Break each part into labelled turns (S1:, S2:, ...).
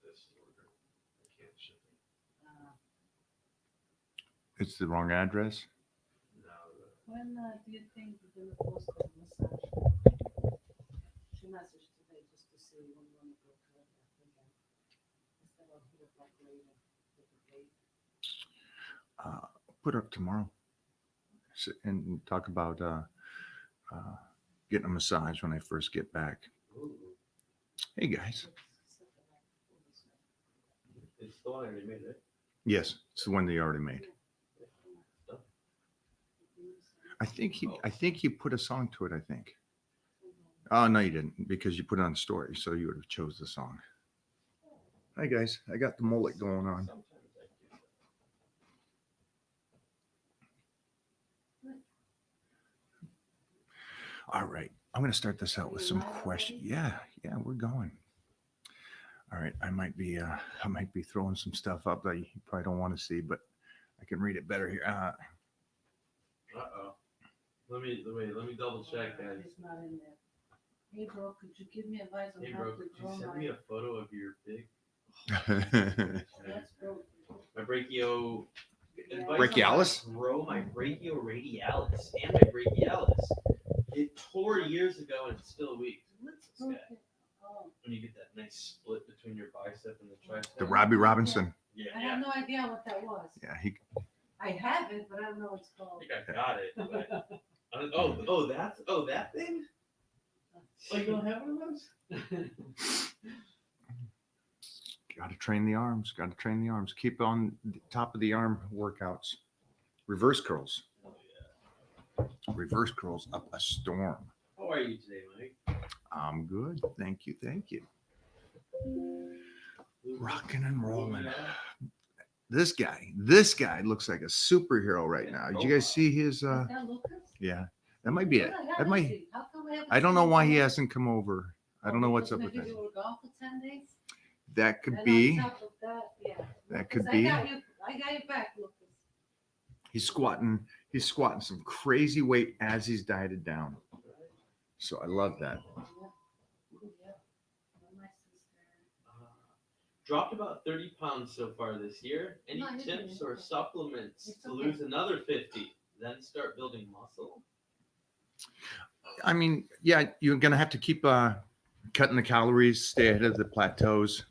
S1: this order. I can't ship it.
S2: It's the wrong address.
S1: No,
S3: When do you think you're gonna post the massage? She messaged today just to see when you wanna go to it again. Instead of do it like later with the date.
S2: Put up tomorrow. And talk about getting a massage when I first get back.
S1: Ooh,
S2: Hey guys.
S1: it's the one I already made, right?
S2: Yes, it's the one they already made. I think he put a song to it. I think. Oh no, you didn't, because you put it on story, so you would have chose the song. Hi guys, I got the mullet going on.
S1: Sometimes I do that.
S2: All right, I'm going to start this out with some questions. Yeah, we're going. All right, I might be throwing some stuff up that you probably don't want to see, but I can read it better here.
S1: Uh-oh. Let me double check, guys.
S3: It's not in there. Hey bro, could you give me advice on
S1: Hey,
S3: how
S1: bro,
S3: to
S1: could you
S3: grow
S1: send
S3: my?
S1: me a photo of your big
S3: That's broke.
S1: my brachio? advice on
S2: Brachialis?
S1: how to grow my brachioradialis and my brachialis. It tore years ago and it's still weak.
S3: What's
S1: This guy.
S3: broken? Oh,
S1: When you get that nice split between your bicep and the tricep.
S2: The Robbie Robinson.
S1: Yeah,
S3: I
S1: yeah.
S3: have no idea what that was.
S2: Yeah,
S3: I have it, but I don't know what it's
S1: I
S3: called.
S1: think I got it. But that thing? Oh, you don't have one of those?
S2: got to train the arms. Keep on the top of the arm workouts. Reverse curls.
S1: Oh, yeah.
S2: Reverse curls up a storm.
S1: How are you today, Mike?
S2: I'm good. Thank you. Rocking and rolling. This guy looks like a superhero right now. Did you guys see his?
S3: Is that Lucas?
S2: Yeah, that might be it.
S3: Where the hell
S2: That
S3: is
S2: might.
S3: he? How come haven't
S2: I don't
S3: seen
S2: know
S3: him
S2: why he
S3: yet?
S2: hasn't come over. I don't know what's up with
S3: Maybe
S2: that.
S3: you were gone for 10 days?
S2: That could
S3: And
S2: be.
S3: on top of that, yeah.
S2: That could
S3: Lucas,
S2: be.
S3: I got you back, Lucas.
S2: He's squatting some crazy weight as he's dieted down. So I love that.
S3: Yeah. My sister.
S1: Dropped about 30 pounds so far this year. Any
S3: No, you're
S1: tips
S3: doing
S1: or
S3: okay.
S1: supplements
S3: It's
S1: to
S3: okay.
S1: lose another 50? Then start building muscle?
S2: I mean, yeah, you're gonna have to keep cutting the calories, stay ahead of the plateaus,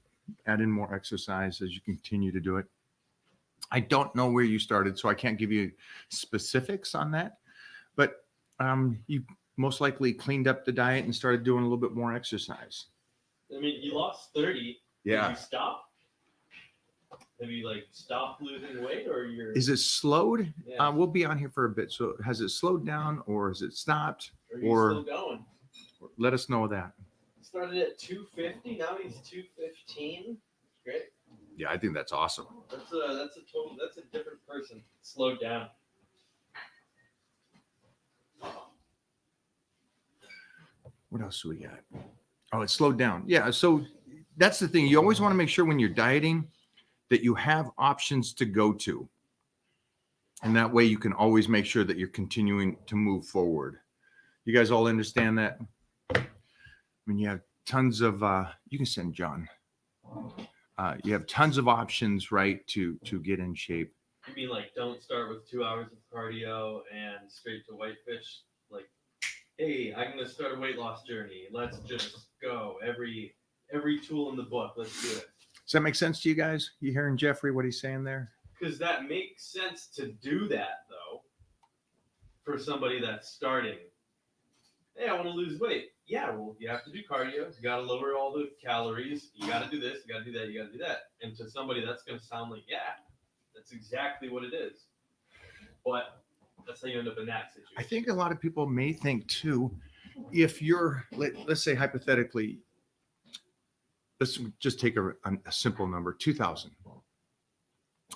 S2: add in more exercise as you continue to do it. I don't know where you started, so I can't give you specifics on that. But you most likely cleaned up the diet and started doing a little bit more exercise.
S1: I mean, you lost 30.
S2: Yeah.
S1: Did you stop? Have you stopped losing weight, or you're?
S2: Is it slowed?
S1: Yeah.
S2: We'll be on here for a bit. So has it slowed down, or has it stopped?
S1: Or are you
S2: or-
S1: still going?
S2: Let us know that.
S1: Started at 250. Now he's 215. Great.
S2: Yeah, I think that's awesome.
S1: That's a different person. Slowed down.
S2: What else do we got? Oh, it slowed down. Yeah, so that's the thing. You always want to make sure when you're dieting that you have options to go to. And that way you can always make sure that you're continuing to move forward. You guys all understand that? I mean, you have tons of, you can send John. You have tons of options, right, to get in shape.
S1: You mean don't start with 2 hours of cardio and straight to whitefish? Hey, I'm gonna start a weight loss journey. Let's just go. Every tool in the book. Let's do it.
S2: Does that make sense to you guys? You hearing Jeffrey, what he's saying there?
S1: Because that makes sense to do that though. For somebody that's starting. Hey, I want to lose weight. Yeah, well, you have to do cardio. You got to lower all the calories. You got to do this. You got to do that. You got to do that. And to somebody, that's going to sound like, yeah, that's exactly what it is. But that's how you end up in that situation.
S2: I think a lot of people may think too, if you're, let's say hypothetically, let's just take a simple number, 2,000.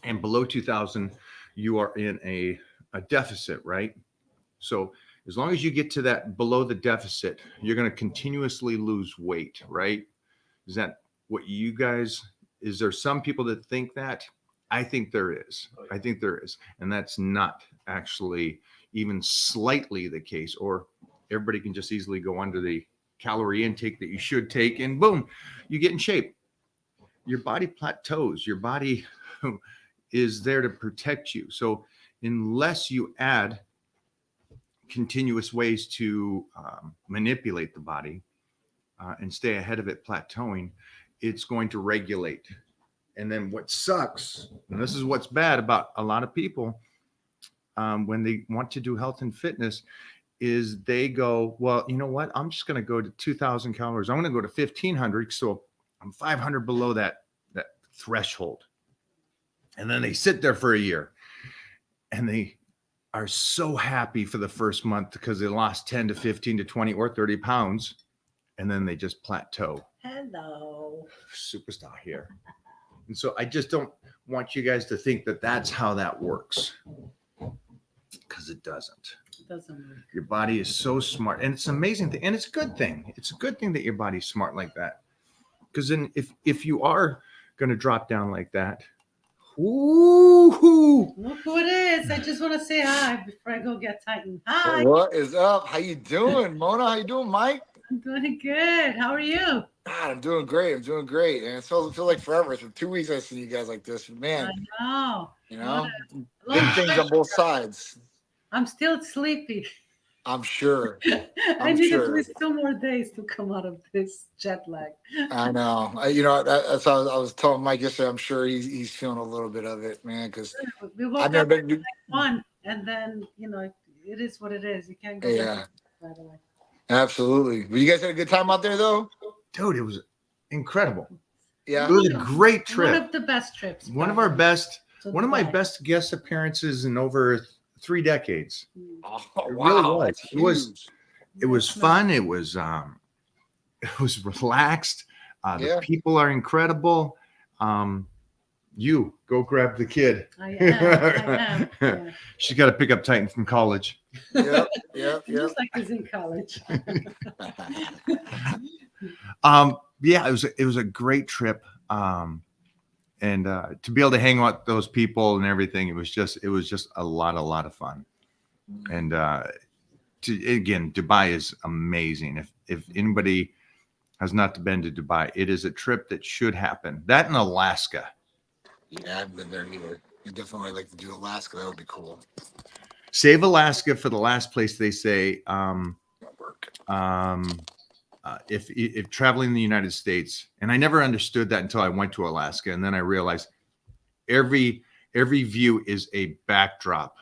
S2: And below 2,000, you are in a deficit, right? So as long as you get to that below the deficit, you're going to continuously lose weight, right? Is that what you guys, is there some people that think that? I think there is.
S1: Oh, yeah.
S2: I think there is. And that's not actually even slightly the case, or everybody can just easily go under the calorie intake that you should take and boom, you get in shape. your body plateaus. Your body is there to protect you. So unless you add continuous ways to manipulate the body and stay ahead of it plateauing, it's going to regulate. And then what sucks, and this is what's bad about a lot of people when they want to do health and fitness, is they go, well, you know what? I'm just going to go to 2,000 calories. I'm going to go to 1,500. So I'm 500 below that threshold. And then they sit there for a year and they are so happy for the first month because they lost 10 to 15 to 20 or 30 pounds. And then they just plateau.
S3: Hello.
S2: Superstar here. And so I just don't want you guys to think that that's how that works, because it doesn't.
S3: It doesn't work.
S2: Your body is so smart, and it's an amazing thing, and it's a good thing. It's a good thing that your body's smart like that, because then if you are going to drop down like that, ooh,
S3: Look who it is. I just want to say hi before I go get tightened. Hi.
S4: What is up? How you doing, Mona? How you doing, Mike?
S3: I'm doing good. How are you?
S4: God, I'm doing great. I'm doing great. And it feels like forever. It's been 2 weeks I've seen you guys like this. Man,
S3: I know.
S4: you know,
S3: What
S4: big things on both sides.
S3: I'm still sleepy.
S4: I'm sure.
S3: I
S4: I'm
S3: need
S4: sure.
S3: at least 2 more days to come out of this jet lag.
S4: I know. That's how I was telling Mike yesterday. I'm sure he's feeling a little bit of it, man, because
S3: We
S4: I've
S3: woke
S4: never
S3: up
S4: been.
S3: one, and then it is what it is. You can't go
S4: Yeah,
S3: back right away.
S4: absolutely. But you guys had a good time out there, though?
S2: dude, it was incredible.
S4: Yeah.
S2: It was a great
S3: One
S2: trip.
S3: of the best trips.
S2: One of our
S3: probably,
S2: best,
S3: to
S2: one of my
S3: Dubai.
S2: best guest appearances in over 3 decades.
S3: Mm.
S4: Oh,
S2: It
S4: wow.
S2: really was.
S4: That's
S2: It was-
S4: huge.
S2: It was
S3: Yes,
S2: fun. It was relaxed. The
S4: Yeah.
S2: people are incredible. You go grab the kid.
S3: I am. Yeah.
S2: She's got to pick up Titan from college.
S4: Yep. Yep.
S3: It looks like he's in college.
S2: Yeah, it was a great trip. And to be able to hang out with those people and everything, it was just a lot of fun. And again, Dubai is amazing. If anybody has not been to Dubai, it is a trip that should happen. That in Alaska.
S4: Yeah, I haven't been there either. I definitely like to do Alaska. That would be cool.
S2: Save Alaska for the last place, they say.
S4: Work.
S2: If traveling in the United States, and I never understood that until I went to Alaska, and then I realized every view is a backdrop.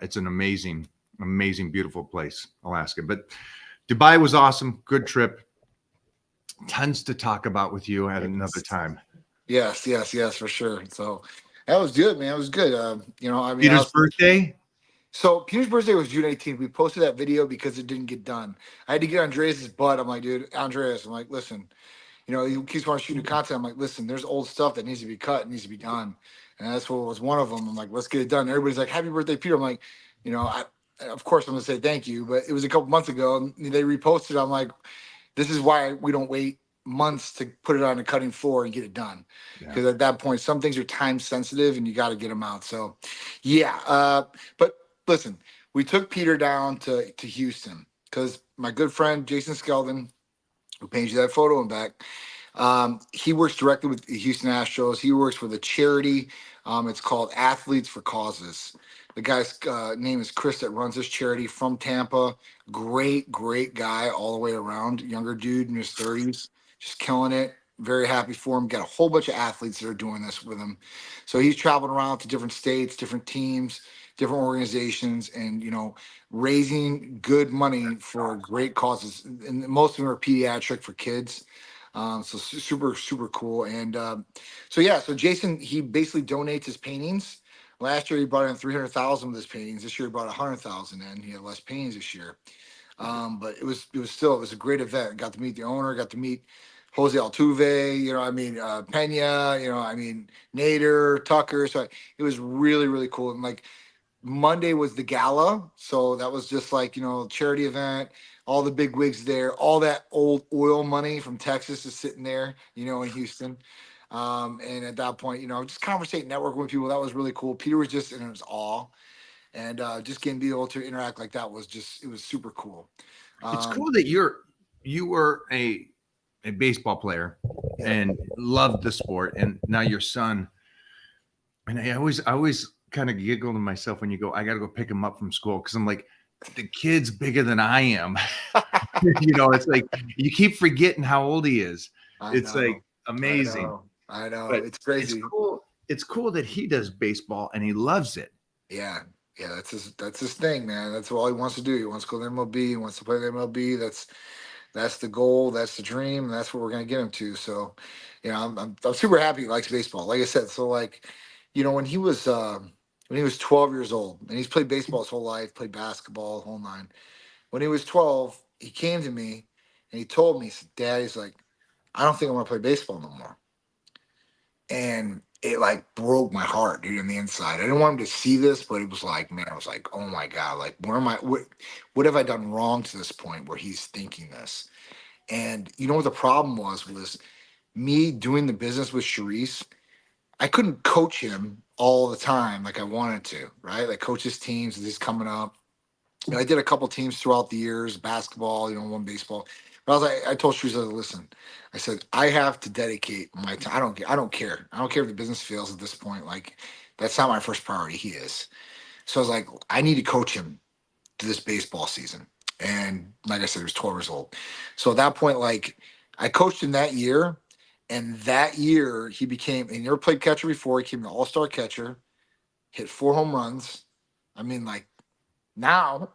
S2: It's an amazing, beautiful place, Alaska. But Dubai was awesome. Good trip. Tons to talk about with you at another time.
S4: Yes, for sure. So that was good, man. It was good.
S2: Peter's birthday.
S4: So Peter's birthday was June 18th. We posted that video because it didn't get done. I had to get Andreas's butt. I'm like, dude, Andreas, I'm like, listen, he keeps wanting to shoot new content. I'm like, listen, there's old stuff that needs to be cut, needs to be done. And that's what was one of them. I'm like, let's get it done. Everybody's like, happy birthday, Peter. I'm like, of course I'm going to say thank you, but it was a couple months ago and they reposted. I'm like, this is why we don't wait months to put it on a cutting floor and get it done. Because at that point, some things are time sensitive and you got to get them out. So yeah. But listen, we took Peter down to Houston because my good friend, Jason Skeldon, who painted you that photo in back, he works directly with the Houston Astros. He works with a charity. It's called Athletes for Causes. The guy's name is Chris that runs this charity from Tampa. Great guy all the way around. Younger dude in his 30s, just killing it. Very happy for him. Got a whole bunch of athletes that are doing this with him. So he's traveling around to different states, different teams, different organizations, and raising good money for great causes. And most of them are pediatric for kids. So super cool. And so Jason, he basically donates his paintings. Last year he brought in 300,000 of his paintings. This year he brought 100,000 in. He had less paintings this year. But it was a great event. Got to meet the owner, got to meet Jose Altuve, Pena, Nader, Tucker. So it was really cool. And like Monday was the gala. So that was just like, charity event, all the big wigs there, all that old oil money from Texas is sitting there, in Houston. And at that point, just conversate, network with people. That was really cool. Peter was just in his awe. And just getting to be able to interact like that it was super cool.
S2: It's cool that you were a a baseball player
S4: Yeah.
S2: and loved the sport, and now your son. And I always kind of giggle to myself when you go, I got to go pick him up from school, because I'm like, the kid's bigger than I am. It's like you keep forgetting how old he is.
S4: I
S2: It's like
S4: know.
S2: amazing.
S4: I know.
S2: But
S4: It's
S2: it's
S4: crazy.
S2: cool. It's cool that he does baseball and he loves it.
S4: Yeah. Yeah. That's his thing, man. That's all he wants to do. He wants to go to the MLB. He wants to play the MLB. That's the goal. That's the dream. And that's what we're going to get him to. So, I'm super happy he likes baseball. Like I said, so like, when he was 12 years old, and he's played baseball his whole life, played basketball, the whole nine. When he was 12, he came to me and he told me, he said, Dad, he's like, I don't think I want to play baseball no more. And it like broke my heart, dude, on the inside. I didn't want him to see this, but it was like, man, I was like, oh my God, like, what have I done wrong to this point where he's thinking this? And you know what the problem was me doing the business with Sharice. I couldn't coach him all the time like I wanted to, right? Like coach his teams as he's coming up. I did a couple teams throughout the years, basketball, one baseball. But I told Sharice, I said, listen, I said, I have to dedicate my time. I don't care. I don't care if the business fails at this point. Like, that's not my first priority. He is. So I was like, I need to coach him to this baseball season. And like I said, he was 12 years old. So at that point, like, I coached him that year. And that year, he became, and he never played catcher before. He became an all-star catcher, hit 4 home runs. I mean, like, now,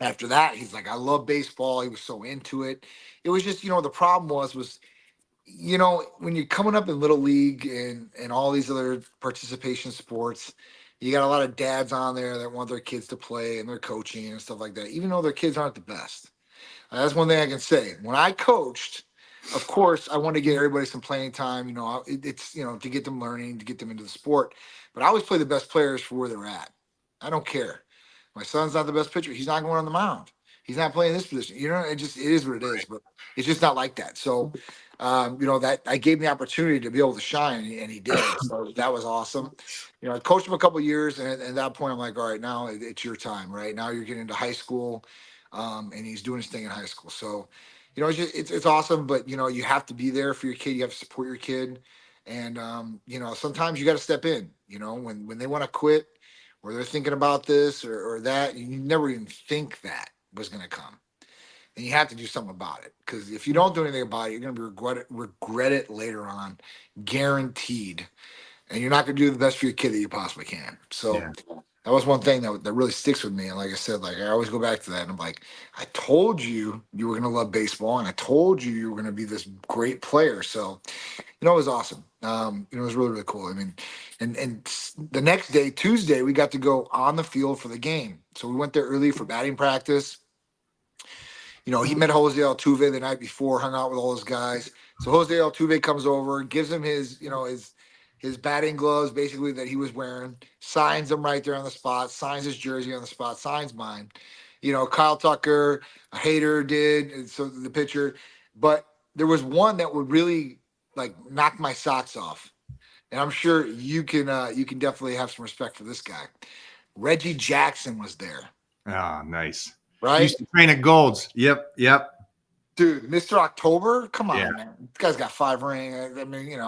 S4: after that, he's like, I love baseball. He was so into it. It was just, the problem was, when you're coming up in Little League and all these other participation sports, you got a lot of dads on there that want their kids to play and they're coaching and stuff like that, even though their kids aren't the best. That's one thing I can say. When I coached, of course, I want to get everybody some playing time. It's to get them learning, to get them into the sport. But I always play the best players for where they're at. I don't care. My son's not the best pitcher. He's not going on the mound. He's not playing this position. It is what it is. But it's just not like that. So, that I gave him the opportunity to be able to shine, and he did. So that was awesome. I coached him a couple of years, and at that point, I'm like, all right, now it's your time. Right now, you're getting into high school. And he's doing his thing in high school. So, it's awesome, but you have to be there for your kid. You have to support your kid, and sometimes you got to step in. When they want to quit, or they're thinking about this or that, you never even think that was going to come, and you have to do something about it. Because if you don't do anything about it, you're going to regret it later on, guaranteed. And you're not going to do the best for your kid that you possibly can. So.
S2: Yeah.
S4: That was one thing that really sticks with me. And like I said, like I always go back to that. And I'm like, I told you you were going to love baseball, and I told you were going to be this great player. So, it was awesome. It was really, really cool. I mean, and the next day, Tuesday, we got to go on the field for the game. So we went there early for batting practice. He met Jose Altuve the night before, hung out with all those guys. So Jose Altuve comes over, gives him his batting gloves, basically, that he was wearing, signs them right there on the spot, signs his jersey on the spot, signs mine. Kyle Tucker, a hater did, and so the pitcher. But there was one that would really like knock my socks off. And I'm sure you can definitely have some respect for this guy. Reggie Jackson was there.
S2: Ah, nice.
S4: Right?
S2: Used to train at Gold's. Yep.
S4: Dude, Mr. October, come on,
S2: Yeah.
S4: man. This guy's got 5 rings. I mean,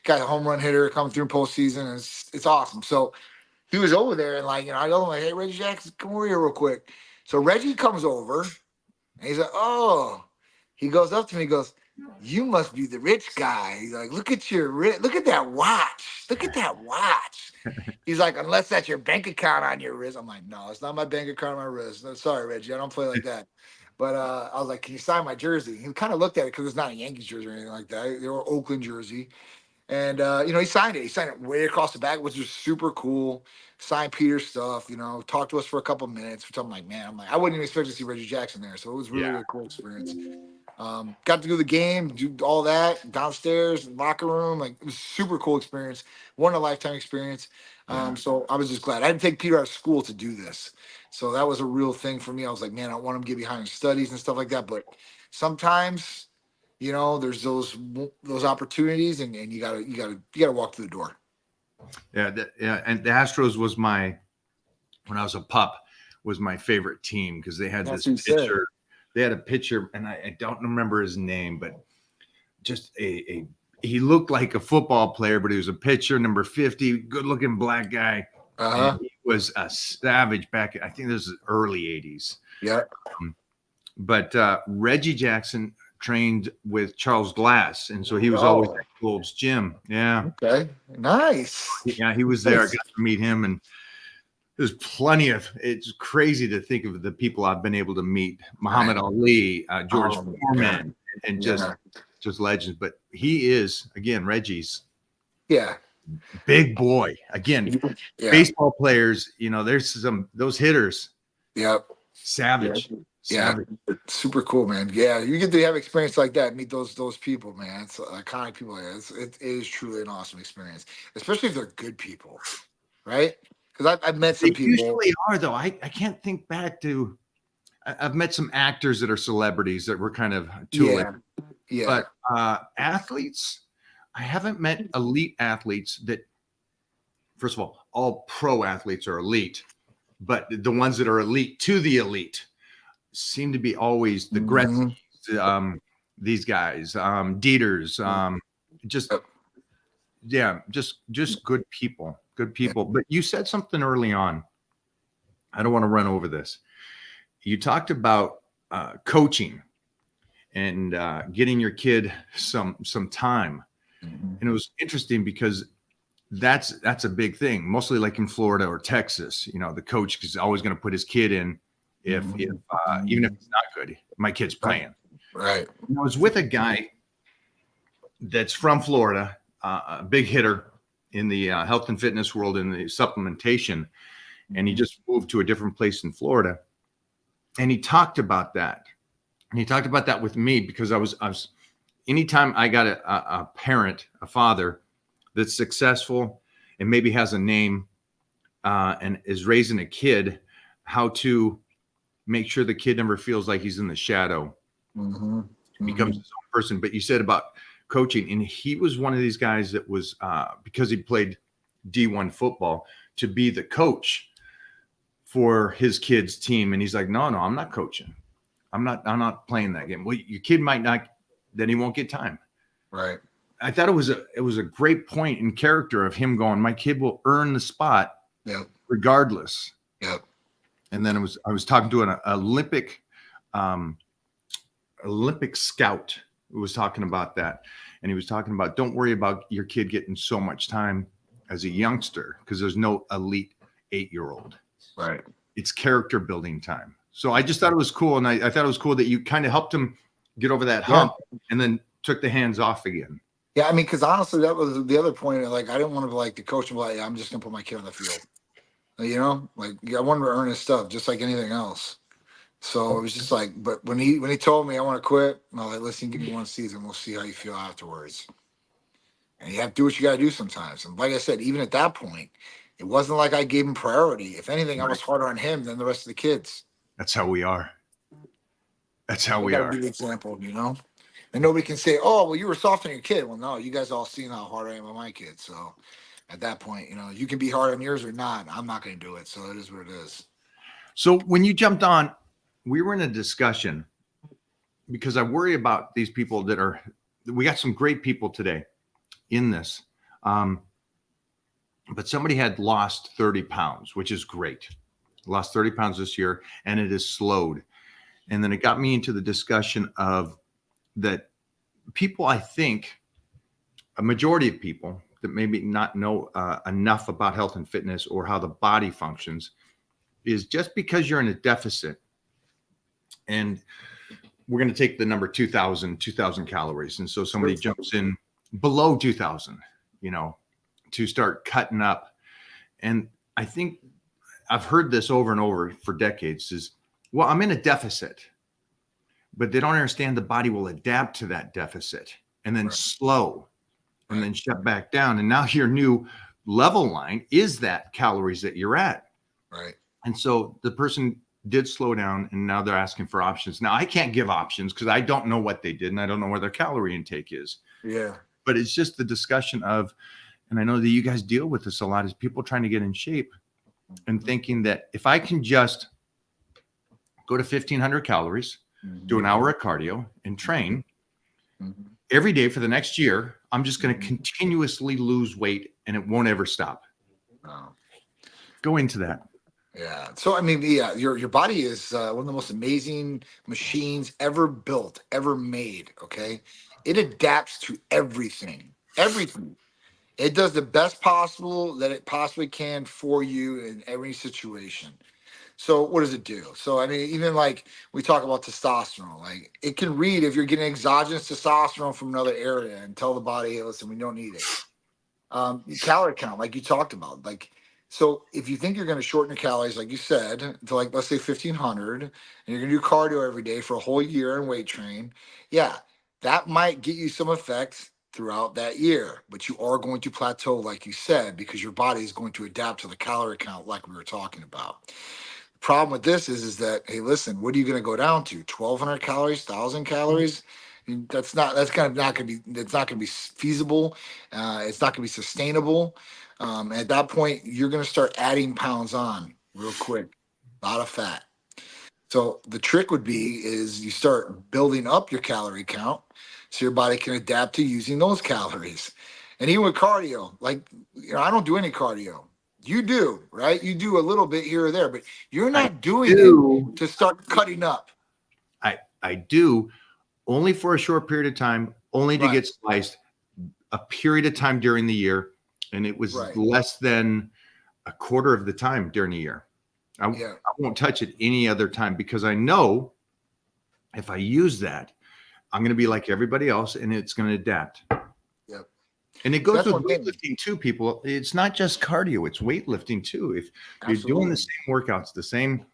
S4: guy's a home run hitter coming through in postseason. It's awesome. So he was over there, and I told him, like, hey, Reggie Jackson, come over here real quick. So Reggie comes over, and he's like, oh. He goes up to me, he goes, you must be the rich guy. He's like, look at that watch. Look at that watch. He's like, unless that's your bank account on your wrist. I'm like, no, it's not my bank account on my wrist. No, sorry, Reggie, I don't play like that. But I was like, can you sign my jersey? He kind of looked at it because it's not a Yankees jersey or anything like that. They were Oakland jersey. And, he signed it. He signed it way across the back, which was super cool. Signed Peter's stuff, talked to us for a couple of minutes, which I'm like, I wouldn't even expect to see Reggie Jackson there. So it was really, really cool experience. Got to do the game, do all that downstairs, locker room. Like, it was a super cool experience. One in a lifetime experience. So I was just glad. I had to take Peter out of school to do this. So that was a real thing for me. I was like, man, I want him to get behind his studies and stuff like that. But sometimes, there's those opportunities, and you gotta walk through the door.
S2: Yeah. And the Astros was when I was a pup, was my favorite team, because they had
S4: That's
S2: this
S4: what you said.
S2: pitcher. They had a pitcher, and I don't remember his name, but just he looked like a football player, but he was a pitcher, number 50, good looking black guy.
S4: Uh-huh.
S2: And he was a savage back. I think this is early 80s.
S4: Yeah.
S2: But Reggie Jackson trained with Charles Glass, and so he was always at Gold's gym. Yeah.
S4: Okay. Nice.
S2: Yeah, he was there. I got to meet him, and there's plenty of. It's crazy to think of the people I've been able to meet: Muhammad Ali, George Foreman, and just legends. But he is, again, Reggie's big boy. Again, baseball players. There's those hitters.
S4: Yep.
S2: Savage.
S4: Savage. Super cool, man. Yeah, you get to have experience like that, meet those people, man. It's iconic people. It is truly an awesome experience, especially if they're good people, right? Because I've met some people.
S2: Usually are, though. I can't think back to. I've met some actors that are celebrities that were kind of tooling.
S4: Yeah.
S2: But athletes, I haven't met elite athletes that. First of all pro athletes are elite, but the ones that are elite to the elite seem to be always the Gretzkys, these guys, Dieters, just good people. But you said something early on. I don't want to run over this. You talked about coaching and getting your kid some time, and it was interesting because that's a big thing. Mostly like in Florida or Texas, the coach is always going to put his kid in. If even if it's not good, my kid's playing.
S4: Right.
S2: And I was with a guy that's from Florida, a big hitter in the health and fitness world in the supplementation, and he just moved to a different place in Florida. And he talked about that. And he talked about that with me because I was anytime I got a parent, a father that's successful and maybe has a name and is raising a kid, how to make sure the kid never feels like he's in the shadow, becomes his own person. But you said about coaching, and he was one of these guys that was, because he played D1 football, to be the coach for his kid's team. And he's like, no, I'm not coaching. I'm not playing that game. Well, your kid might not, then he won't get time.
S4: Right.
S2: I thought it was a great point in character of him going, my kid will earn the spot regardless.
S4: Yep.
S2: And then I was talking to an Olympic scout who was talking about that. And he was talking about, don't worry about your kid getting so much time as a youngster, because there's no elite 8-year-old.
S4: Right.
S2: It's character building time. So I just thought it was cool. And I thought it was cool that you kind of helped him get over that hump and then took the hands off again.
S4: Yeah, I mean, because honestly, that was the other point. Like, I didn't want to be like the coach and be like, I'm just gonna put my kid on the field. Like I wanted to earn his stuff just like anything else. So it was just like, but when he told me I want to quit, I was like, listen, give me one season, we'll see how you feel afterwards. And you have to do what you got to do sometimes. And like I said, even at that point, it wasn't like I gave him priority. If anything, I was harder on him than the rest of the kids.
S2: That's how we are. That's how we are.
S4: Be the example, And nobody can say, oh, well, you were soft on your kid. Well, no, you guys all seen how hard I am on my kid. So at that point, you can be hard on yours or not. I'm not going to do it. So it is what it is. So
S2: when you jumped on, we were in a discussion because I worry about these people we got some great people today in this. But somebody had lost 30 pounds, which is great. Lost 30 pounds this year, and it has slowed. And then it got me into the discussion of that people, I think, a majority of people that maybe not know enough about health and fitness or how the body functions, is just because you're in a deficit, and we're going to take the number 2,000 calories. And so somebody jumps in below 2,000, to start cutting up. And I think I've heard this over and over for decades is, well, I'm in a deficit, but they don't understand the body will adapt to that deficit and then slow and then shut back down. And now your new level line is that calories that you're at.
S4: Right.
S2: And so the person did slow down, and now they're asking for options. Now I can't give options because I don't know what they did and I don't know where their calorie intake is.
S4: Yeah.
S2: But it's just the discussion of, and I know that you guys deal with this a lot, is people trying to get in shape and thinking that if I can just go to 1,500 calories, do an hour of cardio and train every day for the next year, I'm just going to continuously lose weight and it won't ever stop.
S4: Oh.
S2: Go into that.
S4: Yeah. So I mean, yeah, your body is one of the most amazing machines ever built, ever made. Okay, it adapts to everything. Everything. It does the best possible that it possibly can for you in every situation. So what does it do? So I mean, even like we talk about testosterone, like it can read if you're getting exogenous testosterone from another area and tell the body, hey, listen, we don't need it. Calorie count, like you talked about, like so if you think you're going to shorten your calories, like you said, to like let's say 1,500, and you're going to do cardio every day for a whole year and weight train, yeah, that might get you some effects throughout that year, but you are going to plateau, like you said, because your body is going to adapt to the calorie count, like we were talking about. Problem with this is that hey, listen, what are you going to go down to? 1,200 calories, 1,000 calories? That's kind of not going to be that's not going to be feasible. It's not going to be sustainable. At that point, you're going to start adding pounds on real quick, a lot of fat. So the trick would be is you start building up your calorie count so your body can adapt to using those calories. And even with cardio, like I don't do any cardio. You do, right? You do a little bit here or there, but you're
S2: I
S4: not doing it
S2: do.
S4: to start cutting up.
S2: I do only for a short period of time, only to
S4: Right.
S2: get sliced a period of time during the year. And it was
S4: Right.
S2: less than a quarter of the time during the year.
S4: Yeah.
S2: I won't touch it any other time because I know if I use that, I'm going to be like everybody else and it's going to adapt.
S4: Yep.
S2: And it
S4: So
S2: goes
S4: that's
S2: with
S4: one thing.
S2: weightlifting too, people. It's not just cardio, it's weightlifting too. If you're doing
S4: Absolutely.
S2: the same workouts, the same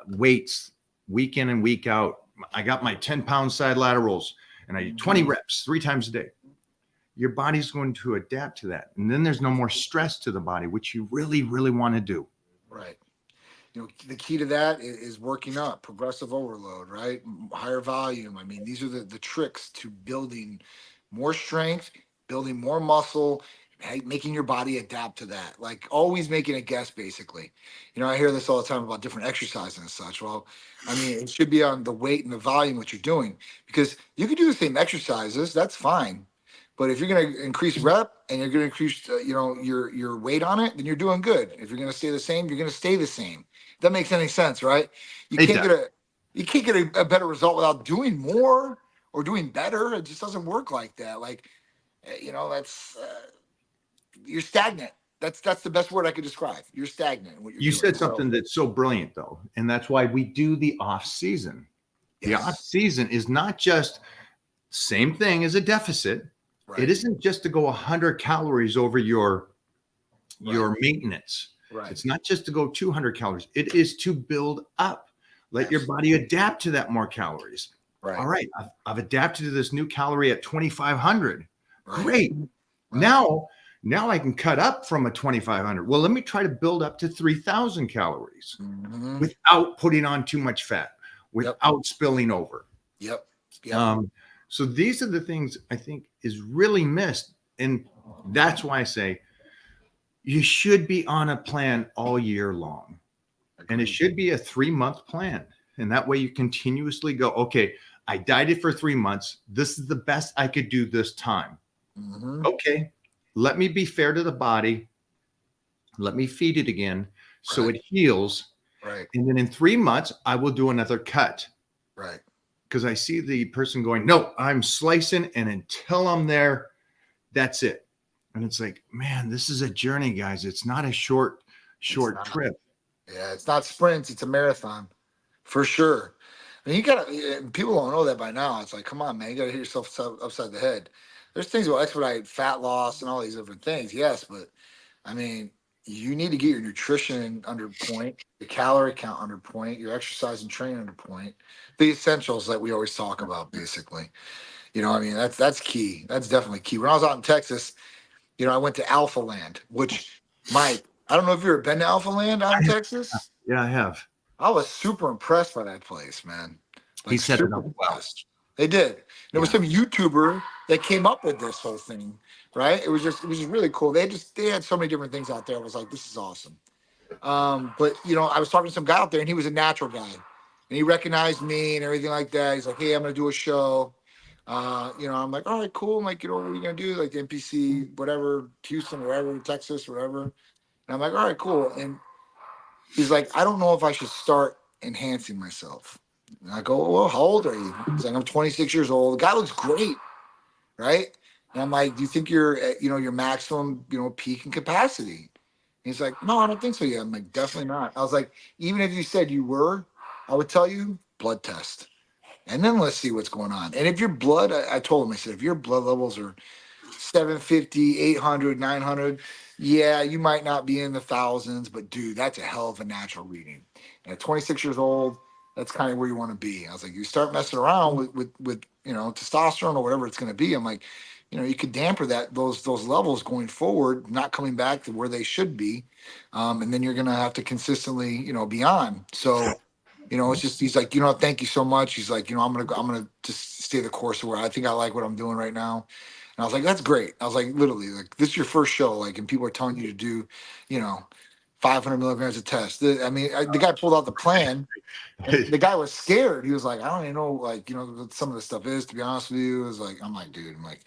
S2: weights week in and week out, I got my 10-pound side laterals and I do 20 reps 3 times a day. Your body's going to adapt to that. And then there's no more stress to the body, which you really, really want to do.
S4: Right. The key to that is working up, progressive overload, right? Higher volume. I mean, these are the tricks to building more strength, building more muscle, making your body adapt to that. Like always making a guess, basically. I hear this all the time about different exercises and such. Well, I mean, it should be on the weight and the volume what you're doing because you can do the same exercises. That's fine. But if you're going to increase rep and you're going to increase, your weight on it, then you're doing good. If you're going to stay the same, you're going to stay the same. That makes any sense, right? You
S2: It
S4: can't
S2: does.
S4: get a you can't get a better result without doing more or doing better. It just doesn't work like that. Like, that's you're stagnant. That's the best word I could describe. You're stagnant in what you're
S2: You
S4: doing.
S2: said
S4: So
S2: something that's so brilliant, though, and that's why we do the off season. The off
S4: yes,
S2: season is not just same thing as a deficit.
S4: right,
S2: It isn't just to go 100 calories over your maintenance.
S4: right,
S2: It's not just to go 200 calories. It is to build up. Let your body adapt to that more calories.
S4: right,
S2: All right, I've adapted to this new calorie at 2,500.
S4: right.
S2: Great.
S4: Right.
S2: Now I can cut up from a 2,500. Well, let me try to build up to 3,000 calories
S4: Mhm.
S2: without putting on too much fat, without spilling over.
S4: Yep. Yep.
S2: So these are the things I think is really missed. And that's why I say you should be on a plan all year long. And it should be a 3-month plan. And that way you continuously go, okay, I dieted for 3 months. This is the best I could do this time.
S4: Mhm.
S2: Okay, let me be fair to the body. Let me feed it again so
S4: Right.
S2: it heals.
S4: Right.
S2: And then in 3 months, I will do another cut.
S4: Right.
S2: Because I see the person going, no, I'm slicing. And until I'm there, that's it. And it's like, man, this is a journey, guys. It's not a short
S4: not.
S2: trip.
S4: Yeah, it's not sprints, it's a marathon for sure. I mean, you gotta, people don't know that by now. It's like, come on, man, you gotta hit yourself upside the head. There's things that will expedite fat loss and all these different things, yes, but I mean, you need to get your nutrition under point, your calorie count under point, your exercise and training under point, the essentials that we always talk about, basically. I mean, that's key. That's definitely key. When I was out in Texas, I went to Alpha Land, which Mike, I don't know if you've ever been to Alpha Land out in Texas.
S2: Yeah, I have.
S4: I was super impressed by that place, man.
S2: He
S4: Like
S2: set it
S4: super
S2: up well.
S4: impressed. They did. There was
S2: Yeah.
S4: some YouTuber that came up with this whole thing, right? It was just really cool. They had so many different things out there. I was like, this is awesome. But I was talking to some guy out there, and he was a natural guy, and he recognized me and everything like that. He's like, hey, I'm gonna do a show. I'm like, all right, cool. I'm like, what are you gonna do? Like the NPC, whatever, Houston, wherever, Texas, whatever. And I'm like, all right, cool. And he's like, I don't know if I should start enhancing myself. And I go, well, how old are you? He's like, I'm 26 years old. The guy looks great, right? And I'm like, do you think you're at, your maximum, peak and capacity? He's like, no, I don't think so yet. I'm like, definitely not. I was like, even if you said you were, I would tell you blood test. And then let's see what's going on. And if your blood, I told him, I said, if your blood levels are 750, 800, 900, yeah, you might not be in the thousands, but dude, that's a hell of a natural reading. And at 26 years old, that's kind of where you want to be. I was like, you start messing around with testosterone or whatever it's going to be. I'm like, you could damper those levels going forward, not coming back to where they should be, and then you're going to have to consistently, be on. So, it's just he's like, thank you so much. He's like, I'm gonna just stay the course of where I think I like what I'm doing right now. And I was like, that's great. I was like, literally, like this is your first show, like, and people are telling you to do, you know, 500 milligrams of test. The guy pulled out the plan. And the guy was scared. He was like, I don't even know, like, what some of the stuff is, to be honest with you. It was like, I'm like, dude, I'm like,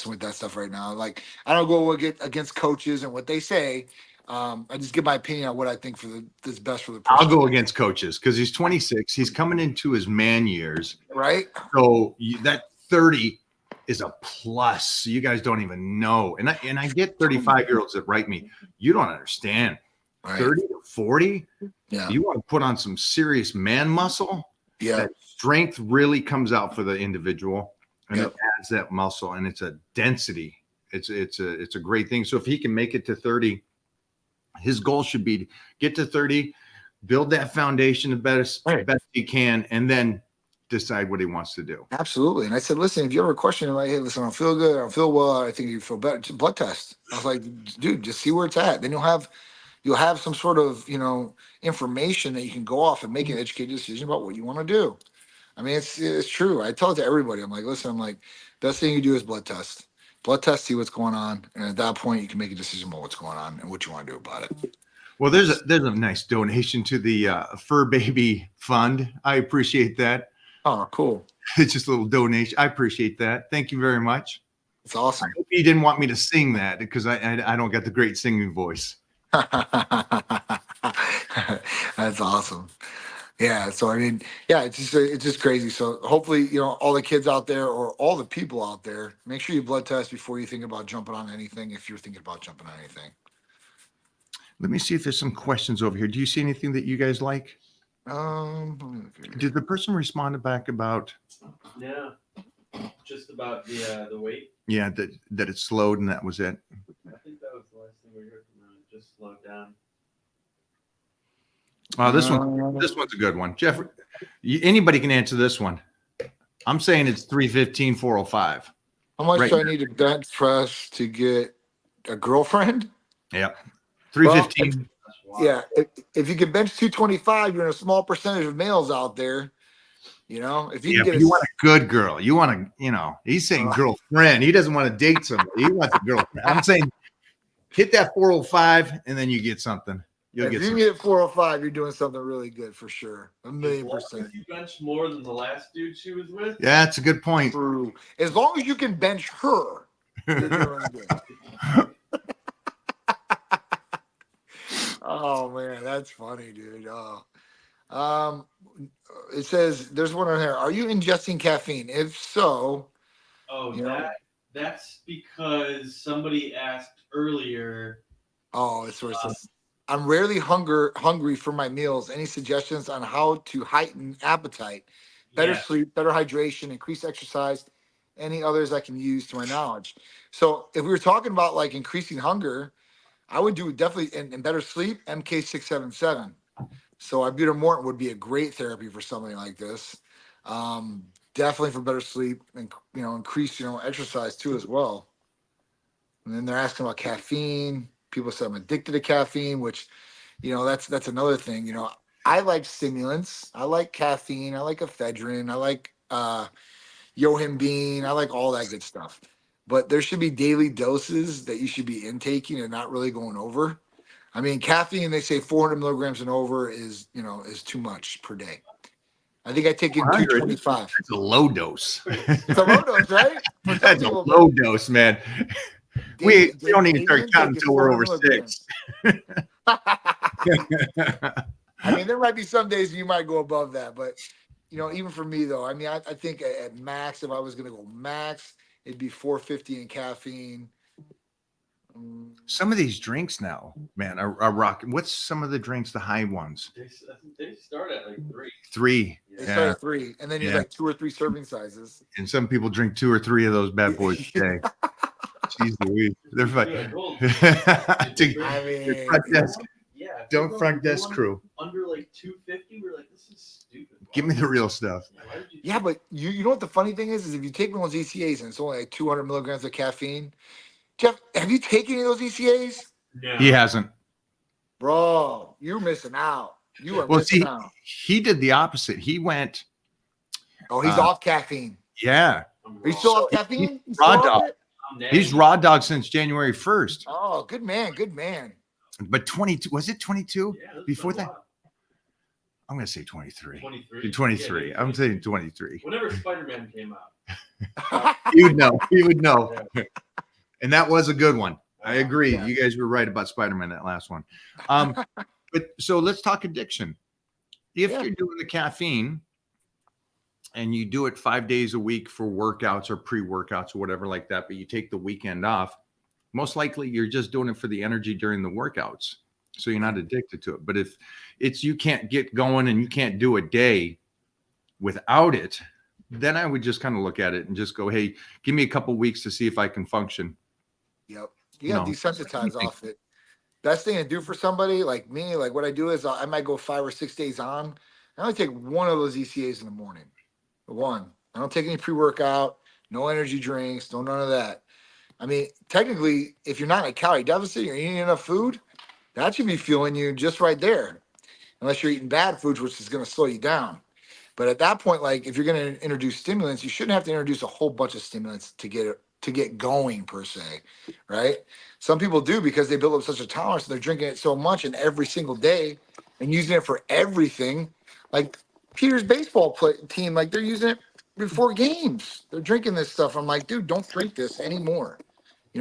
S4: with that stuff right now. Like, I don't go against coaches and what they say. I just give my opinion on what I think that's best for the person.
S2: I'll go against coaches because he's 26. He's coming into his man years.
S4: Right.
S2: So that 30 is a plus. You guys don't even know. And I get 35-year-olds that write me, you don't understand.
S4: Right.
S2: 30 to 40.
S4: Yeah.
S2: You want to put on some serious man muscle.
S4: Yeah.
S2: That strength really comes out for the individual, and
S4: Yep.
S2: it adds that muscle, and it's a density. It's a great thing. So if he can make it to 30, his goal should be to get to 30, build that foundation the best he can, and then decide what he wants to do.
S4: Absolutely. And I said, listen, if you ever question, you're like, hey, listen, I don't feel good. I don't feel well. I think you feel better. Just blood test. I was like, dude, just see where it's at. Then you'll have some sort of, information that you can go off and make an educated decision about what you want to do. I mean, it's true. I tell it to everybody. I'm like, listen, best thing you do is blood test. Blood test, see what's going on. And at that point, you can make a decision about what's going on and what you want to do about it.
S2: Well, there's a nice donation to the Fur Baby Fund. I appreciate that.
S4: Oh, cool.
S2: It's just a little donation. I appreciate that. Thank you very much.
S4: It's awesome.
S2: I hope you didn't want me to sing that because I don't got the great singing voice.
S4: That's awesome. Yeah. So, it's just crazy. So hopefully, all the kids out there or all the people out there, make sure you blood test before you think about jumping on anything. If you're thinking about jumping on anything.
S2: Let me see if there's some questions over here. Do you see anything that you guys like? Did the person respond back about?
S1: Yeah, just about the weight.
S2: Yeah, that it slowed and that was it.
S1: I think that was the last thing we heard from them. It just slowed down.
S2: This one's a good one, Jeff. Anybody can answer this one. I'm saying it's 315, 405.
S4: How much
S2: Right
S4: do I
S2: now.
S4: need to bench press to get a girlfriend?
S2: Yeah, 315.
S4: Yeah, if you can bench 225, you're in a small percentage of males out there. If you
S2: Yeah,
S4: can get
S2: but you want a good girl. You want he's saying girlfriend. He doesn't want to date somebody. He wants a girlfriend. I'm saying hit that 405 and then you get something.
S4: if you can get 405, you're doing something really good for sure. 1,000,000%.
S1: If you benched more than the last dude she was with.
S2: Yeah, that's a good point.
S4: True. As long as you can bench her, you're doing good. Oh man, that's funny, dude. Oh. It says there's one on here. Are you ingesting caffeine? If so,
S1: That's because somebody asked earlier.
S4: Oh, it's where it says, I'm rarely hungry for my meals. Any suggestions on how to heighten appetite? Better sleep, better hydration, increase exercise, any others I can use to my knowledge. So if we were talking about like increasing hunger, I would do definitely and better sleep, MK677. So ibutamoren would be a great therapy for something like this. Definitely for better sleep and increase exercise too as well. And then they're asking about caffeine. People say I'm addicted to caffeine, which that's another thing. I like stimulants. I like caffeine. I like ephedrine. I like yohimbine. I like all that good stuff. But there should be daily doses that you should be intaking and not really going over. I mean, caffeine, they say 400 milligrams and over is too much per day. I think I take in
S2: 100?
S4: 225.
S2: That's a low dose.
S4: It's a low dose, right? For some
S2: That's a
S4: people,
S2: low dose, man. We don't even start
S4: Damien's
S2: counting
S4: taking
S2: until we're over
S4: 400
S2: 6.
S4: I mean, there might be some days you might go above that, but even for me though, I mean, I think at max, if I was going to go max, it'd be 450 in caffeine.
S2: Some of these drinks now, man, are rocking. What's some of the drinks, the high ones?
S1: They start at like 3.
S2: 3.
S4: They
S2: Yeah.
S4: start at 3, and then you like 2 or 3 serving sizes.
S2: And some people drink 2 or 3 of those bad boys a day. Jeez Louise. They're fine.
S4: I mean,
S2: front desk.
S1: Yeah.
S2: Don't front desk crew.
S1: Under like 250, we're like, this is stupid.
S2: Give me the real stuff.
S4: Yeah, but you know what the funny thing is if you take one of those ECAs and it's only like 200 milligrams of caffeine. Jeff, have you taken any of those ECAs?
S1: No.
S2: He hasn't.
S4: Bro, you're missing out. You are
S2: Well,
S4: missing
S2: see,
S4: out.
S2: he did the opposite. He went.
S4: Oh, he's off caffeine.
S2: Yeah.
S4: Are you still off caffeine? You still
S2: Raw
S4: off
S2: dog.
S4: it?
S2: He's raw dog since January 1st.
S4: Oh, good man. Good man.
S2: But 22, was it 22?
S1: Yeah,
S2: Before that? I'm going to say 23.
S1: 23.
S2: 23.
S1: Yeah,
S2: I'm saying 23.
S1: Whenever Spider-Man came out.
S2: He would know. He would know.
S1: Yeah.
S2: And that was a good one. I agree.
S4: Yeah.
S2: You guys were right about Spider-Man, that last one. But so let's talk addiction. If
S4: Yeah.
S2: you're doing the caffeine and you do it 5 days a week for workouts or pre-workouts or whatever like that, but you take the weekend off, most likely you're just doing it for the energy during the workouts. So you're not addicted to it. But if it's you can't get going and you can't do a day without it, then I would just kind of look at it and just go, hey, give me a couple weeks to see if I can function.
S4: Yep. You got
S2: No.
S4: desensitized off it. Best thing to do for somebody like me, like what I do is I might go 5 or 6 days on. I only take one of those ECAs in the morning. One. I don't take any pre-workout, no energy drinks, no none of that. I mean, technically, if you're not in a calorie deficit, you're eating enough food, that should be fueling you just right there. Unless you're eating bad foods, which is going to slow you down. But at that point, like if you're going to introduce stimulants, you shouldn't have to introduce a whole bunch of stimulants to get going per se, right? Some people do because they build up such a tolerance and they're drinking it so much and every single day and using it for everything. Like Peter's baseball team, like they're using it before games. They're drinking this stuff. I'm like, dude, don't drink this anymore.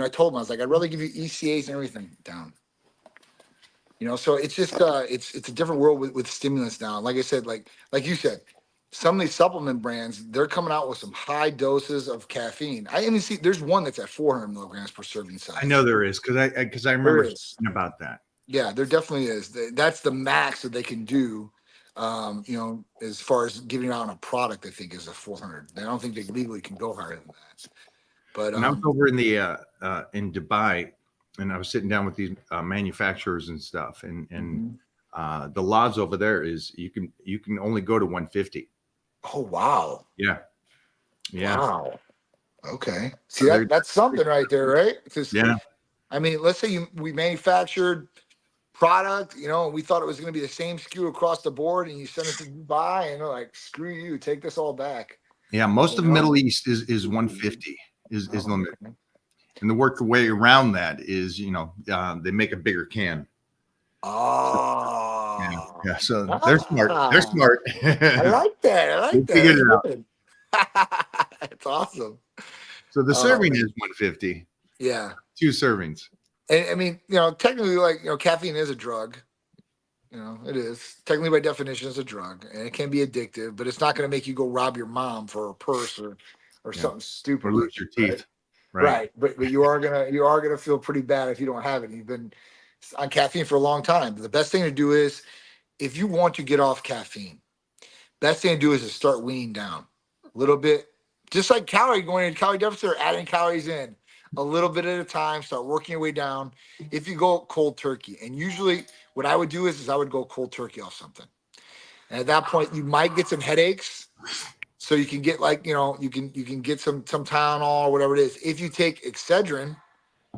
S4: I told him, I was like, I'd rather give you ECAs and everything down. So it's just it's a different world with stimulants now. Like I said, like you said, some of these supplement brands, they're coming out with some high doses of caffeine. I even see there's one that's at 400 milligrams per serving size.
S2: I know there is because I remember
S4: There is.
S2: thinking about that.
S4: Yeah, there definitely is. That's the max that they can do. As far as giving out on a product, I think is a 400. I don't think they legally can go higher than that. But
S2: When I was over in the in Dubai, and I was sitting down with these manufacturers and stuff, and the laws over there is you can only go to 150.
S4: oh wow,
S2: Yeah.
S4: wow, okay.
S2: So
S4: See,
S2: they're-
S4: that's something right there, right? Because
S2: Yeah.
S4: I mean, let's say we manufactured product, we thought it was going to be the same SKU across the board, and you send it to Dubai, and they're like, screw you, take this all back.
S2: Yeah. Most of
S4: You know?
S2: Middle East is 150 is the limit.
S4: Okay.
S2: And the work way around that is, they make a bigger can.
S4: Oh,
S2: Yeah. So they're smart. They're smart.
S4: I like that. I like
S2: They
S4: that.
S2: figured it out.
S4: Good. It's awesome.
S2: So the serving is 150,
S4: Yeah.
S2: 2 servings.
S4: And I mean, technically, like, caffeine is a drug. It is. Technically, by definition, it's a drug. And it can be addictive, but it's not going to make you go rob your mom for a purse or
S2: Yeah.
S4: something stupid.
S2: Or lose your teeth.
S4: Right. But you are gonna feel pretty bad if you don't have it. You've been on caffeine for a long time. The best thing to do is if you want to get off caffeine, best thing to do is to start weaning down a little bit, just like going into calorie deficit or adding calories in a little bit at a time, start working your way down. If you go cold turkey, and usually what I would do is I would go cold turkey off something. And at that point, you might get some headaches. So you can get you can get some Tylenol or whatever it is. If you take Excedrin,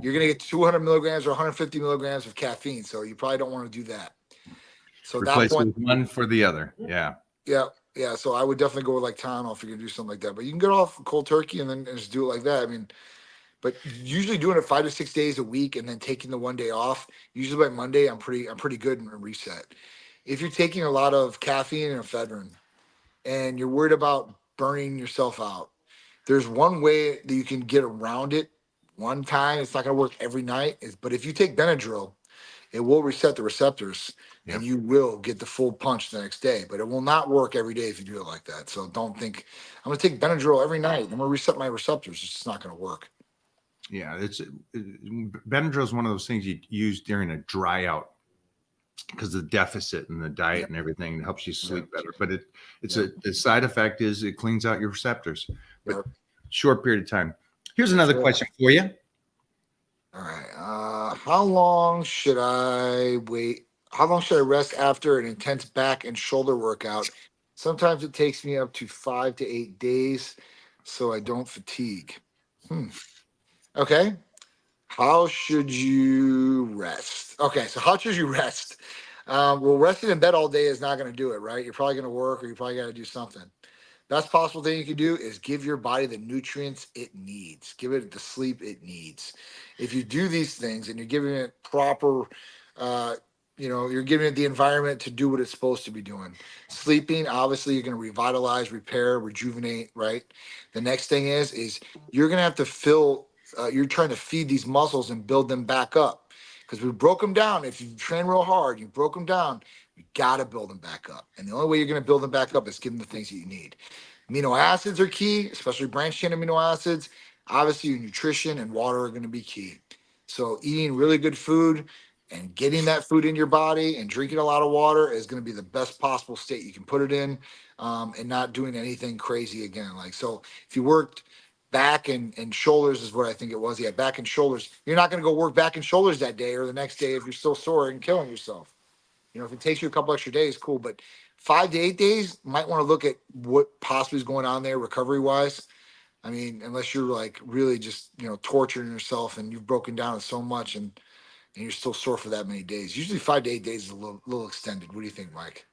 S4: you're going to get 200 milligrams or 150 milligrams of caffeine. So you probably don't want to do that. So at that
S2: Replace
S4: point,
S2: one for the other. Yeah.
S4: yeah. So I would definitely go with like Tylenol if you're going to do something like that. But you can get off cold turkey and then just do it like that. I mean, but usually doing it 5 to 6 days a week and then taking the one day off. Usually by Monday, I'm pretty good and reset. If you're taking a lot of caffeine and ephedrine, and you're worried about burning yourself out, there's one way that you can get around it. One time, it's not going to work every night. But if you take Benadryl, it will reset the receptors, and
S2: Yep.
S4: you will get the full punch the next day. But it will not work every day if you do it like that. So don't think I'm going to take Benadryl every night. I'm going to reset my receptors. It's just not going to work.
S2: Yeah, Benadryl is one of those things you use during a dry out because the deficit and the diet
S4: Yeah.
S2: and everything helps you sleep
S4: Yeah.
S2: better. But it's
S4: Yeah.
S2: the side effect is it cleans out your receptors, but
S4: Yep.
S2: short period of time. Here's
S4: That's
S2: another
S4: right.
S2: question for you.
S4: All right. How long should I wait? How long should I rest after an intense back and shoulder workout? Sometimes it takes me up to 5 to 8 days, so I don't fatigue. Okay. How should you rest? Okay, so how should you rest? Well, resting in bed all day is not going to do it, right? You're probably going to work or you probably got to do something. Best possible thing you can do is give your body the nutrients it needs. Give it the sleep it needs. If you do these things and you're giving it proper, uh, you're giving it the environment to do what it's supposed to be doing. Sleeping, obviously, you're going to revitalize, repair, rejuvenate, right? The next thing is you're going to have to fill. You're trying to feed these muscles and build them back up because we broke them down. If you train real hard, you broke them down. You got to build them back up, and the only way you're going to build them back up is give them the things that you need. Amino acids are key, especially branched chain amino acids. Obviously, your nutrition and water are going to be key. So, eating really good food and getting that food in your body and drinking a lot of water is going to be the best possible state you can put it in, and not doing anything crazy again. Like, so if you worked back and shoulders, is what I think it was. Yeah, back and shoulders. You're not going to go work back and shoulders that day or the next day if you're still sore and killing yourself. If it takes you a couple extra days, cool. But 5 to 8 days, might want to look at what possibly is going on there recovery wise. I mean, unless you're like really just, torturing yourself and you've broken down so much and you're still sore for that many days. Usually 5 to 8 days is a little extended. What do you think, Mike?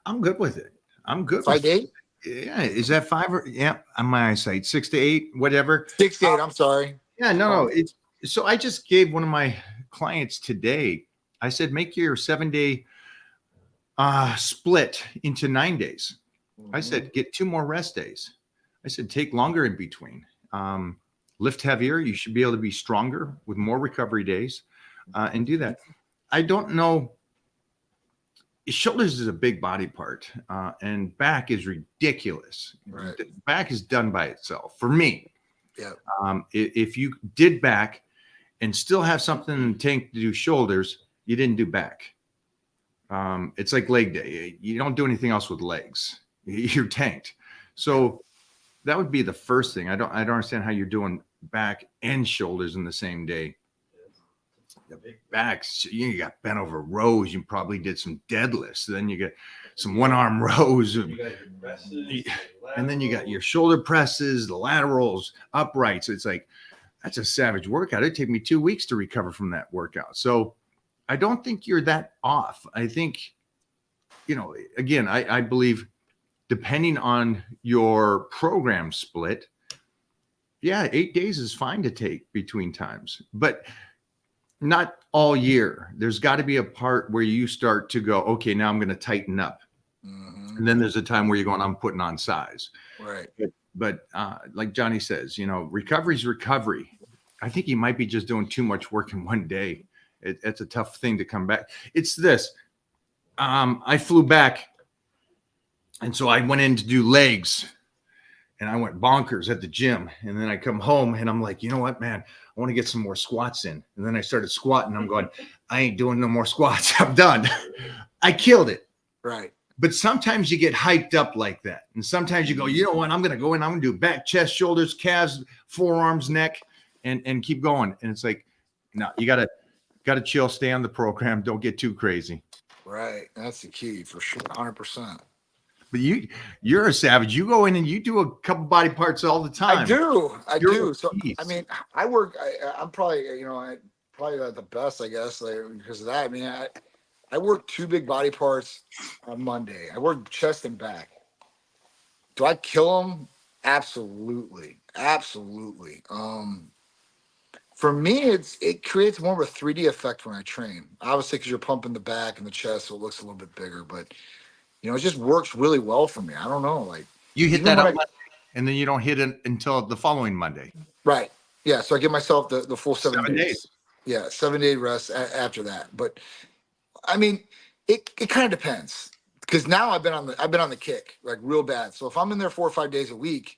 S2: I'm good with it. I'm good
S4: Five
S2: with
S4: to eight?
S2: Yeah, is that 5 or yeah, on my eyesight, 6 to 8, whatever.
S4: 6 to 8, I'm sorry.
S2: Yeah, no. It's so I just gave one of my clients today. I said, make your 7 day split into 9 days. I said, get 2 more rest days. I said, take longer in between. Lift heavier. You should be able to be stronger with more recovery days, and do that. I don't know. Shoulders is a big body part, and back is ridiculous.
S4: Right.
S2: Back is done by itself for me.
S4: Yeah.
S2: If you did back and still have something in the tank to do shoulders, you didn't do back. It's like leg day. You don't do anything else with legs. You're tanked. So that would be the first thing. I don't understand how you're doing back and shoulders in the same day. The backs, you got bent over rows. You probably did some deadlifts. Then you get some one arm rows.
S1: You got your presses,
S2: And then you got your shoulder presses, the laterals, uprights. It's like, that's a savage workout. It'd take me 2 weeks to recover from that workout. So I don't think you're that off. I think, again, I believe depending on your program split, yeah, 8 days is fine to take between times, but not all year. There's got to be a part where you start to go, okay, now I'm going to tighten up.
S4: Mm-hmm.
S2: And then there's a time where you're going, I'm putting on size.
S4: Right.
S2: But like Johnny says, recovery is recovery. I think you might be just doing too much work in one day. It's a tough thing to come back. It's this. I flew back, and so I went in to do legs, and I went bonkers at the gym. And then I come home, and I'm like, you know what, man? I want to get some more squats in. And then I started squatting. I'm going, I ain't doing no more squats. I'm done. I killed it.
S4: Right.
S2: But sometimes you get hyped up like that. And sometimes you go, you know what? I'm going to go in. I'm going to do back, chest, shoulders, calves, forearms, neck, and keep going. And it's like, no, you got to chill, stay on the program. Don't get too crazy.
S4: Right. That's the key for sure. 100%.
S2: But you're a savage. You go in and you do a couple body parts all the time.
S4: I do.
S2: You're
S4: So, I mean, I work, I'm probably, probably not the best, I guess, because of that. I mean, I work 2 big body parts on Monday. I work chest and back. Do I kill them? Absolutely. Absolutely. For me, it creates more of a 3D effect when I train. Obviously, because you're pumping the back and the chest, so it looks a little bit bigger. But You know, it just works really well for me. I don't know, like
S2: You hit
S4: even
S2: that
S4: when
S2: up Monday, and then you don't hit it until the following Monday.
S4: right, yeah. So I give myself the full 7 days.
S2: 7 days.
S4: Yeah, 7 day rest after that. But I mean, it kind of depends because now I've been on the kick like real bad. So if I'm in there 4 or 5 days a week,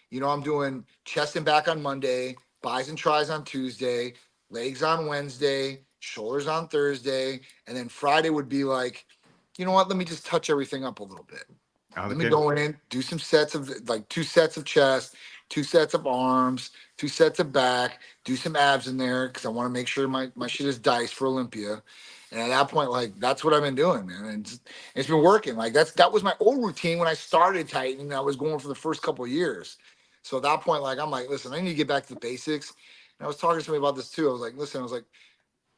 S4: you know, I'm doing chest and back on Monday, bis and tris on Tuesday, legs on Wednesday, shoulders on Thursday, and then Friday would be like, you know what? Let me just touch everything up a little bit. Let me
S2: Okay.
S4: go in, do some sets of like 2 sets of chest, 2 sets of arms, 2 sets of back, do some abs in there because I want to make sure my shit is diced for Olympia. And at that point, like that's what I've been doing, man. And it's been working. Like that was my old routine when I started tightening. I was going for the first couple of years. So at that point, like I'm like, listen, I need to get back to the basics. And I was talking to somebody about this too. I was like, listen, I was like,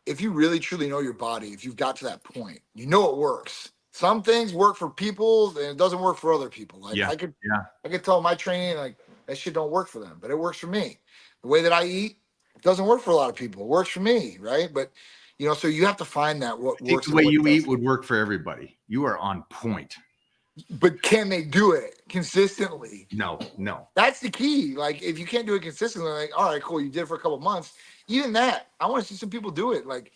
S4: if you really truly know your body, if you've got to that point, you know it works. Some things work for people and it doesn't work for other people. Like
S2: Yeah.
S4: I could tell my training like that shit don't work for them, but it works for me. The way that I eat, it doesn't work for a lot of people. It works for me, right? But you know, so you have to find that what
S2: I think
S4: works
S2: the
S4: and
S2: way
S4: what
S2: you eat
S4: doesn't.
S2: would work for everybody. You are on point.
S4: But can they do it consistently?
S2: No.
S4: That's the key. Like if you can't do it consistently, like all right, cool, you did it for a couple of months. Even that, I want to see some people do it. Like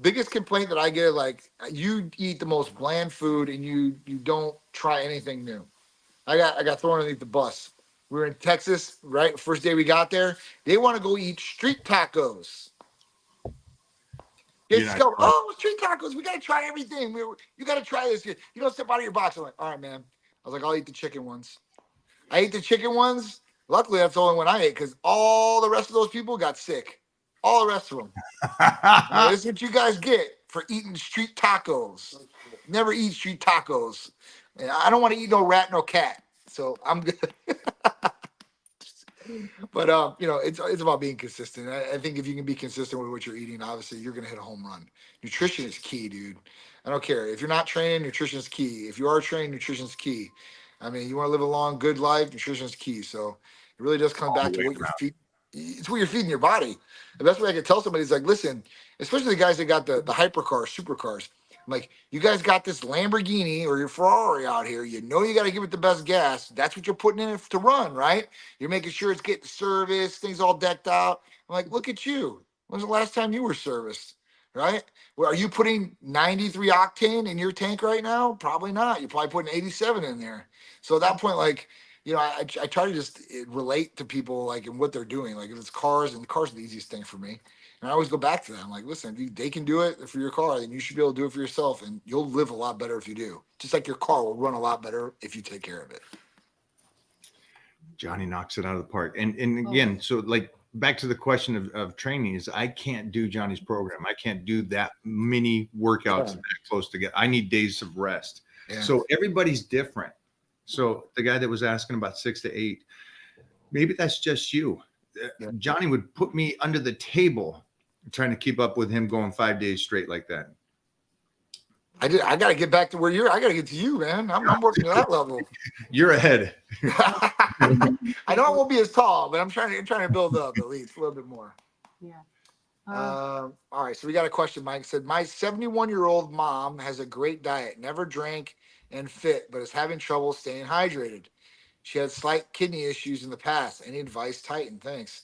S4: biggest complaint that I get, like you eat the most bland food and you don't try anything new. I got thrown underneath the bus. We were in Texas, right? First day we got there, they want to go eat street tacos. They
S2: You're
S4: just
S2: not
S4: go,
S2: right.
S4: oh, street tacos. We got to try everything. You got to try this. You don't step out of your box. I'm like, all right, man. I was like, I'll eat the chicken ones. I ate the chicken ones. Luckily, that's the only one I ate because all the rest of those people got sick. All the rest of them. This is what you guys get for eating street tacos. Never eat street tacos. And I don't want to eat no rat, no cat. So I'm good. But you know, it's about being consistent. I think if you can be consistent with what you're eating, obviously you're gonna hit a home run. Nutrition is key, dude. I don't care if you're not training. Nutrition is key. If you are trained, nutrition is key. I mean, you want to live a long, good life. Nutrition is key. So it really does come
S2: All
S4: back
S2: the
S4: to
S2: way
S4: what you're
S2: around.
S4: feeding. It's what you're feeding your body. The best way I could tell somebody is like, listen, especially the guys that got the hypercars, supercars. I'm like, you guys got this Lamborghini or your Ferrari out here. You know you got to give it the best gas. That's what you're putting in it to run, right? You're making sure it's getting serviced, things all decked out. I'm like, look at you. When's the last time you were serviced? Right? Well, are you putting 93 octane in your tank right now? Probably not. You're probably putting 87 in there. So at that point, like, you know, I try to just relate to people like in what they're doing. Like if it's cars, and cars are the easiest thing for me. And I always go back to them. Like, listen, if they can do it for your car, then you should be able to do it for yourself, and you'll live a lot better if you do. Just like your car will run a lot better if you take care of it.
S2: Johnny knocks it out of the park. And again, so like back to the question of training is I can't do Johnny's program. I can't do that many workouts
S4: Yeah.
S2: that close together. I need days of rest.
S4: Yeah.
S2: So everybody's different. So the guy that was asking about 6 to 8, maybe that's just you.
S4: Yeah.
S2: Johnny would put me under the table trying to keep up with him going 5 days straight like that.
S4: I got to get back to where I got to get to you, man. I'm working to that level.
S2: You're ahead.
S4: I know I won't be as tall, but I'm trying to build up at least a little bit more.
S3: Yeah.
S4: All right, so we got a question. Mike said, my 71-year-old mom has a great diet, never drank and fit, but is having trouble staying hydrated. She had slight kidney issues in the past. Any advice, Titan? Thanks.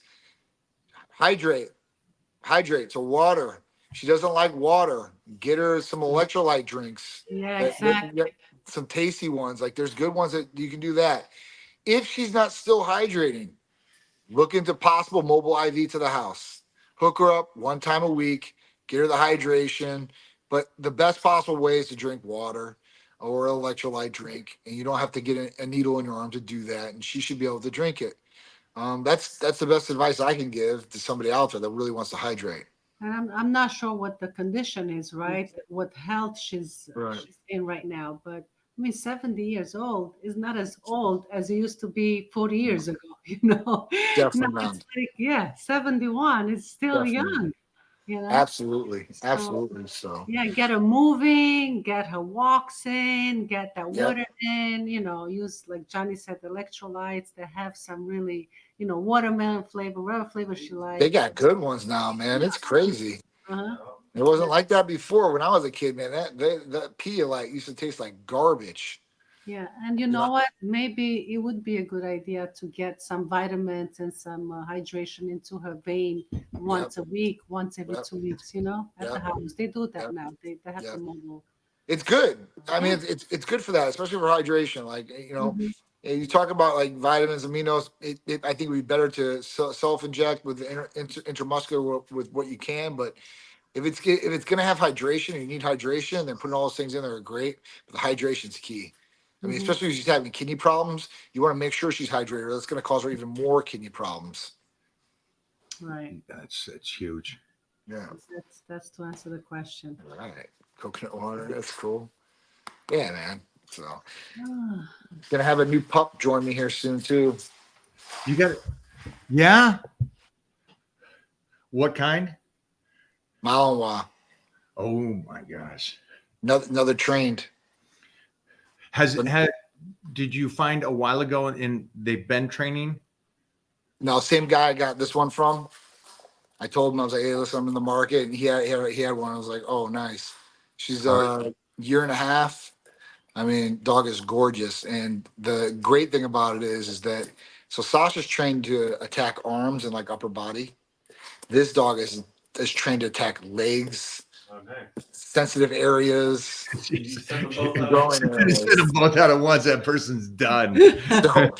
S4: Hydrate. So water. She doesn't like water. Get her some electrolyte drinks.
S3: Yeah,
S4: That-
S3: exactly.
S4: that- some tasty ones. Like there's good ones that you can do that. If she's not still hydrating, look into possible mobile IV to the house. Hook her up 1 time a week, get her the hydration. But the best possible way is to drink water or electrolyte drink, and you don't have to get a needle in your arm to do that. And she should be able to drink it. That's the best advice I can give to somebody out there that really wants to hydrate.
S3: And I'm not sure what the condition is, right? What health she's
S4: Right.
S3: she's in right now. But I mean, 70 years old is not as old as it used to be 40 years ago, you know?
S4: Definitely
S3: Now
S4: not.
S3: it's like, yeah, 71 is still
S4: Definitely.
S3: young, you know?
S4: Absolutely.
S3: So,
S4: Absolutely. So
S3: yeah, get her moving, get her walks in, get that
S4: Yep.
S3: water in, use, like Johnny said, electrolytes that have some really, watermelon flavor, whatever flavor she likes.
S4: they got good ones now, man. It's crazy.
S3: Uh-huh.
S4: It wasn't like that before when I was a kid, man. That Pedialyte used to taste like garbage.
S3: Yeah, and you know what? Maybe it would be a good idea to get some vitamins and some hydration into her vein once a week, once every
S4: Yep.
S3: 2 weeks, you know, at the
S4: Yep.
S3: house. They do that
S4: Yep.
S3: now. They have the
S4: Yep.
S3: mobile.
S4: It's good. I mean,
S3: Yeah.
S4: it's good for that, especially for hydration. Like, you know,
S3: Mhm.
S4: you talk about like vitamins, aminos. I think it would be better to self inject with intramuscular with what you can. But if it's gonna have hydration and you need hydration, then putting all those things in there are great. But the hydration's key. I mean,
S3: Mhm.
S4: especially if she's having kidney problems, you want to make sure she's hydrated, or that's going to cause her even more kidney problems.
S3: Right.
S2: That's huge.
S4: Yeah.
S3: That's to answer the question.
S4: All right. Coconut water. That's cool. Yeah, man. So
S3: Ah,
S4: gonna have a new pup join me here soon too.
S2: You got it. Yeah. What kind?
S4: Malinois.
S2: Oh my gosh.
S4: Another trained.
S2: Did you find a while ago in they've been training?
S4: No, same guy I got this one from. I told him, I was like, hey, listen, I'm in the market, and he had one. I was like, oh, nice. She's a year and a half. I mean, dog is gorgeous, and the great thing about it is that so Sasha's trained to attack arms and like upper body. This dog is trained to attack legs,
S1: Okay.
S4: sensitive areas,
S1: You sent them both out.
S4: growing
S2: You said them
S4: areas.
S2: both out at once. That person's done.
S4: So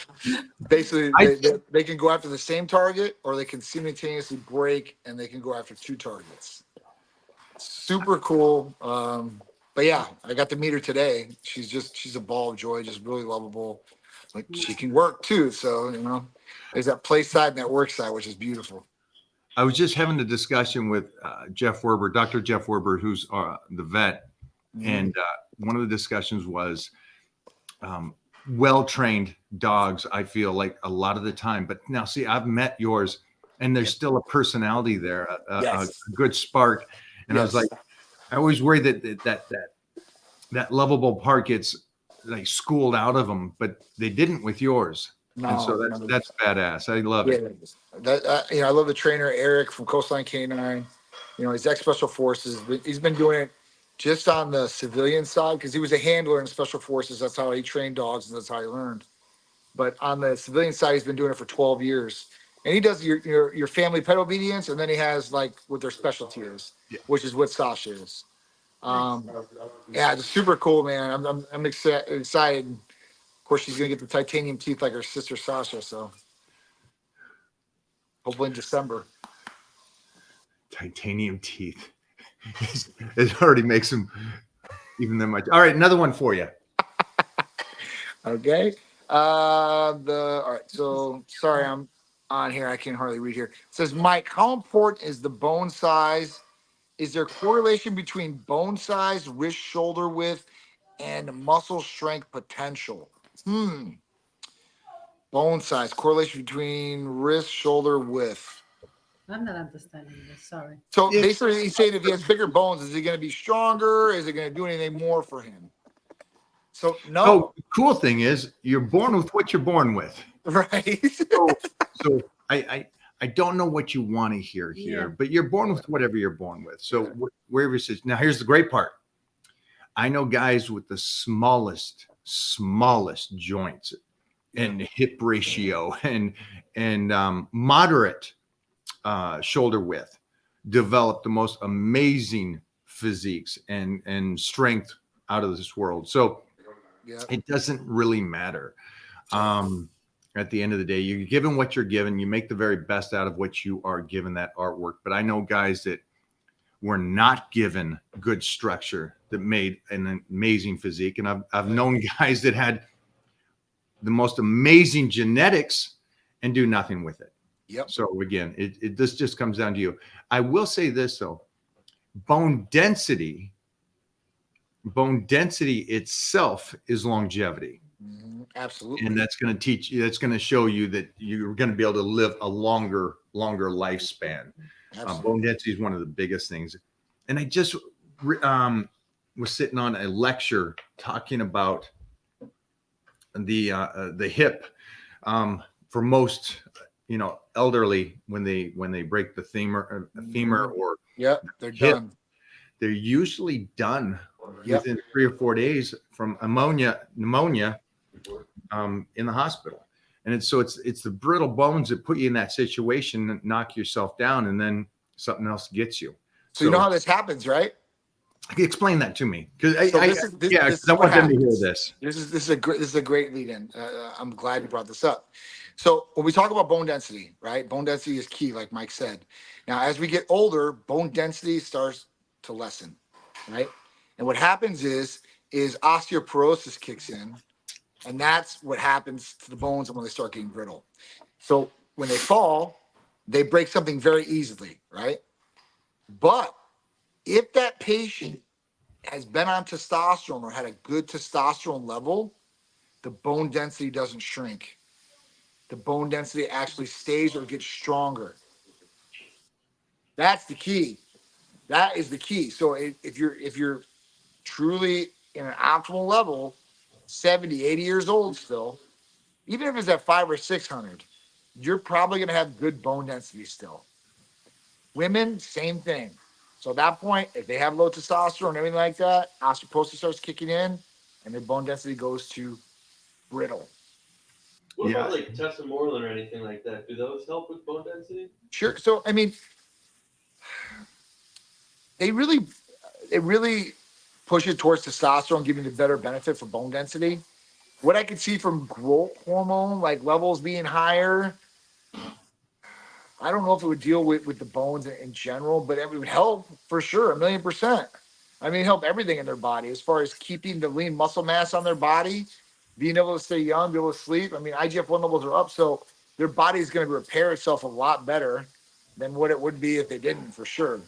S4: basically,
S2: I-
S4: they can go after the same target, or they can simultaneously break, and they can go after two targets. Super cool. But yeah, I got to meet her today. She's a ball of joy, just really lovable. Like she can work too. So, you know, there's that play side and that work side, which is beautiful.
S2: I was just having a discussion with Jeff Werber, Dr. Jeff Werber, who's the vet. And one of the discussions was well-trained dogs, I feel like a lot of the time. But now, see, I've met yours, and there's still a personality there, a good spark. And I was like, I always worry that lovable part gets like schooled out of them, but they didn't with yours. And so that's badass. I love it.
S4: That you know, I love the trainer Eric from Coastline Canine. You know, he's ex Special Forces. He's been doing it just on the civilian side because he was a handler in Special Forces. That's how he trained dogs, and that's how he learned. But on the civilian side, he's been doing it for 12 years. And he does your family pet obedience, and then he has like what their specialty is, which is what Sasha is. Yeah, it's super cool, man. I'm excited. Of course, she's gonna get the titanium teeth like her sister Sasha. So hopefully in December.
S2: Titanium teeth. It already makes them even that much. All right, another one for you.
S4: Okay. All right. So sorry, I'm on here. I can hardly read here. It says, Mike, how important is the bone size? Is there correlation between bone size, wrist shoulder width, and muscle strength potential? Bone size, correlation between wrist shoulder width.
S3: I'm not understanding this. Sorry.
S4: So basically, he's saying if he has bigger bones, is he going to be stronger? Is it going to do anything more for him? So no.
S2: Oh, the cool thing is you're born with what you're born with.
S4: Right.
S2: So I don't know what you want to hear here, but you're born with whatever you're born with. So wherever it says, now here's the great part. I know guys with the smallest joints and hip ratio and moderate shoulder width develop the most amazing physiques and strength out of this world. So it doesn't really matter. At the end of the day, you're given what you're given. You make the very best out of what you are given, that artwork. But I know guys that were not given good structure that made an amazing physique. And I've known guys that had the most amazing genetics and do nothing with it.
S4: Yep.
S2: So again, this just comes down to you. I will say this though, bone density itself is longevity.
S4: Absolutely.
S2: And that's going to teach you, that's going to show you that you're going to be able to live a longer lifespan. Bone density is one of the biggest things. And I just was sitting on a lecture talking about the hip for most, elderly when they break the femur or
S4: they're
S2: hip,
S4: done.
S2: they're usually done
S4: Yep.
S2: within 3 or 4 days from pneumonia in the hospital. And it's the brittle bones that put you in that situation and knock yourself down, and then something else gets you.
S4: So you know how this happens, right?
S2: Explain that to me, because
S4: This is
S2: I
S4: what
S2: want them to hear
S4: happens.
S2: this.
S4: This is a great lead in. I'm glad you brought this up. So when we talk about bone density, right? Bone density is key, like Mike said. Now, as we get older, bone density starts to lessen, right? And what happens is osteoporosis kicks in, and that's what happens to the bones when they start getting brittle. So when they fall, they break something very easily, right? But if that patient has been on testosterone or had a good testosterone level, the bone density doesn't shrink. The bone density actually stays or gets stronger. That's the key. That is the key. So if you're truly in an optimal level, 70, 80 years old still, even if it's at 500 or 600, you're probably going to have good bone density still. Women, same thing. So at that point, if they have low testosterone and everything like that, osteoporosis starts kicking in and their bone density goes to brittle.
S1: What
S2: Yeah.
S1: about like tesamorelin or anything like that? Do those help with bone density?
S4: Sure. So, I mean, they really push it towards testosterone, giving the better benefit for bone density. What I could see from growth hormone, like levels being higher, I don't know if it would deal with the bones in general, but it would help for sure, 1,000,000%. I mean, help everything in their body as far as keeping the lean muscle mass on their body, being able to stay young, be able to sleep. I mean, IGF-1 levels are up, so their body is going to repair itself a lot better than what it would be if they didn't, for sure.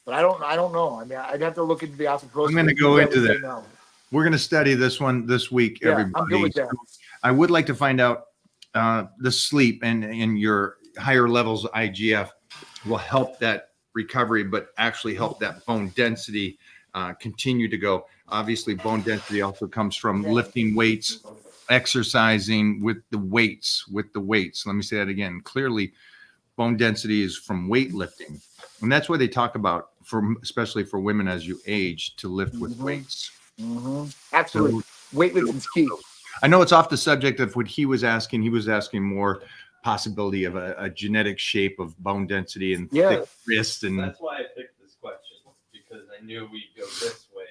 S4: But I don't know. I mean, I'd have to look into the osteoporosis.
S2: I'm going to go into that.
S4: No.
S2: We're going to study this one this week,
S4: Yeah,
S2: everybody.
S4: I'm good with that.
S2: I would like to find out the sleep and your higher levels of IGF will help that recovery, but actually help that bone density continue to go. Obviously, bone density also comes from lifting weights, exercising with the weights. Let me say that again. Clearly, bone density is from weightlifting. And that's what they talk about, especially for women as you age, to lift with weights.
S4: Mm-hmm. Absolutely. Weightlifting's key.
S2: I know it's off the subject of what he was asking. He was asking more possibility of a genetic shape of bone density and thick wrist. And
S1: that's why I picked this question, because I knew we'd go this way.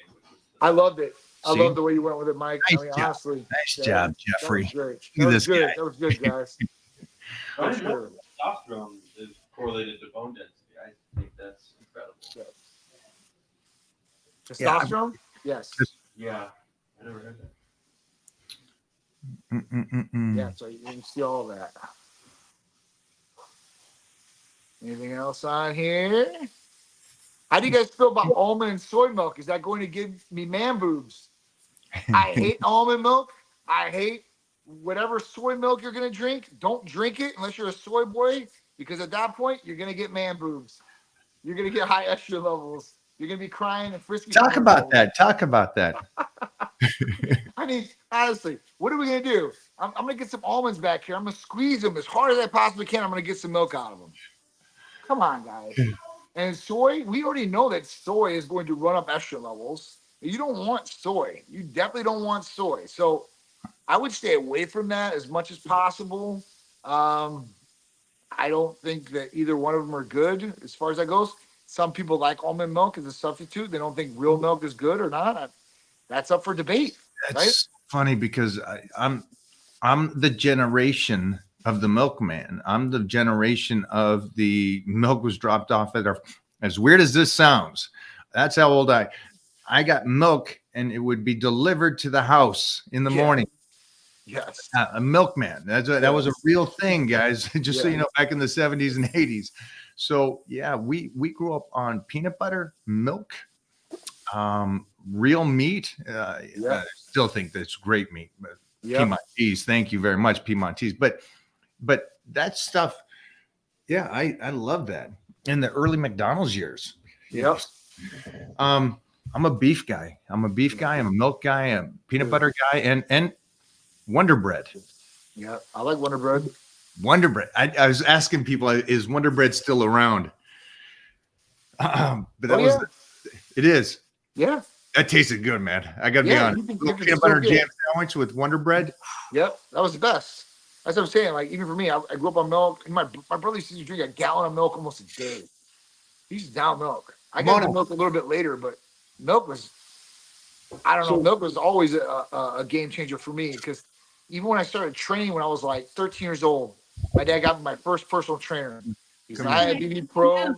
S4: I loved it. I
S2: See?
S4: love the way you went with it, Mike.
S2: Nice
S4: I mean,
S2: job.
S4: honestly.
S2: Nice job, Jeffrey.
S4: That was great.
S2: Look at this
S4: good.
S2: guy.
S4: That was good, guys.
S1: I
S4: For
S1: didn't know
S4: sure.
S1: testosterone is correlated to bone density. I think that's incredible.
S4: Testosterone? Yes.
S1: Yeah, I never heard that.
S4: Yeah, so you can see all that. Anything else on here? How do you guys feel about almond and soy milk? Is that going to give me man boobs? I hate almond milk. I hate whatever soy milk you're going to drink. Don't drink it unless you're a soy boy, because at that point, you're going to get man boobs. You're going to get high estrogen levels. You're going to be crying and frisky.
S2: Talk about that.
S4: I mean, honestly, what are we going to do? I'm going to get some almonds back here. I'm going to squeeze them as hard as I possibly can. I'm going to get some milk out of them. Come on, guys. And soy, we already know that soy is going to run up estrogen levels. You don't want soy. You definitely don't want soy. So I would stay away from that as much as possible. I don't think that either one of them are good as far as that goes. Some people like almond milk as a substitute. They don't think real milk is good or not. That's up for debate.
S2: That's funny, because I'm the generation of the milkman. I'm the generation of the milk was dropped off at our, as weird as this sounds, that's how old I got milk, and it would be delivered to the house in the morning.
S4: Yes.
S2: A milkman. That was a real thing, guys. Just so you know, back in the 70s and 80s. So yeah, we grew up on peanut butter, milk, real meat. I still think that's great meat. Piedmontese, thank you very much, Piedmontese. But that stuff, yeah, I love that. In the early McDonald's years.
S4: Yep.
S2: I'm a beef guy. I'm a milk guy, a peanut butter guy, and Wonder Bread.
S4: Yeah, I like Wonder Bread.
S2: Wonder Bread. I was asking people, is Wonder Bread still around? But that It is.
S4: Yeah.
S2: That tasted good, man. I gotta be
S4: Yeah,
S2: honest.
S4: you
S2: Little
S4: can
S2: peanut
S4: still
S2: butter
S4: get
S2: jam sandwich with Wonder Bread.
S4: Yep, that was the best. That's what I'm saying. Like even for me, I grew up on milk. And my brother used to drink a gallon of milk almost a day. He used to down milk. I got into
S2: Mono.
S4: milk a little bit later, but milk was I don't know.
S2: So-
S4: Milk was always a game changer for me because even when I started training when I was like 13 years old, my dad got me my first personal trainer. He's
S2: Come
S4: an
S2: here.
S4: IFBB pro.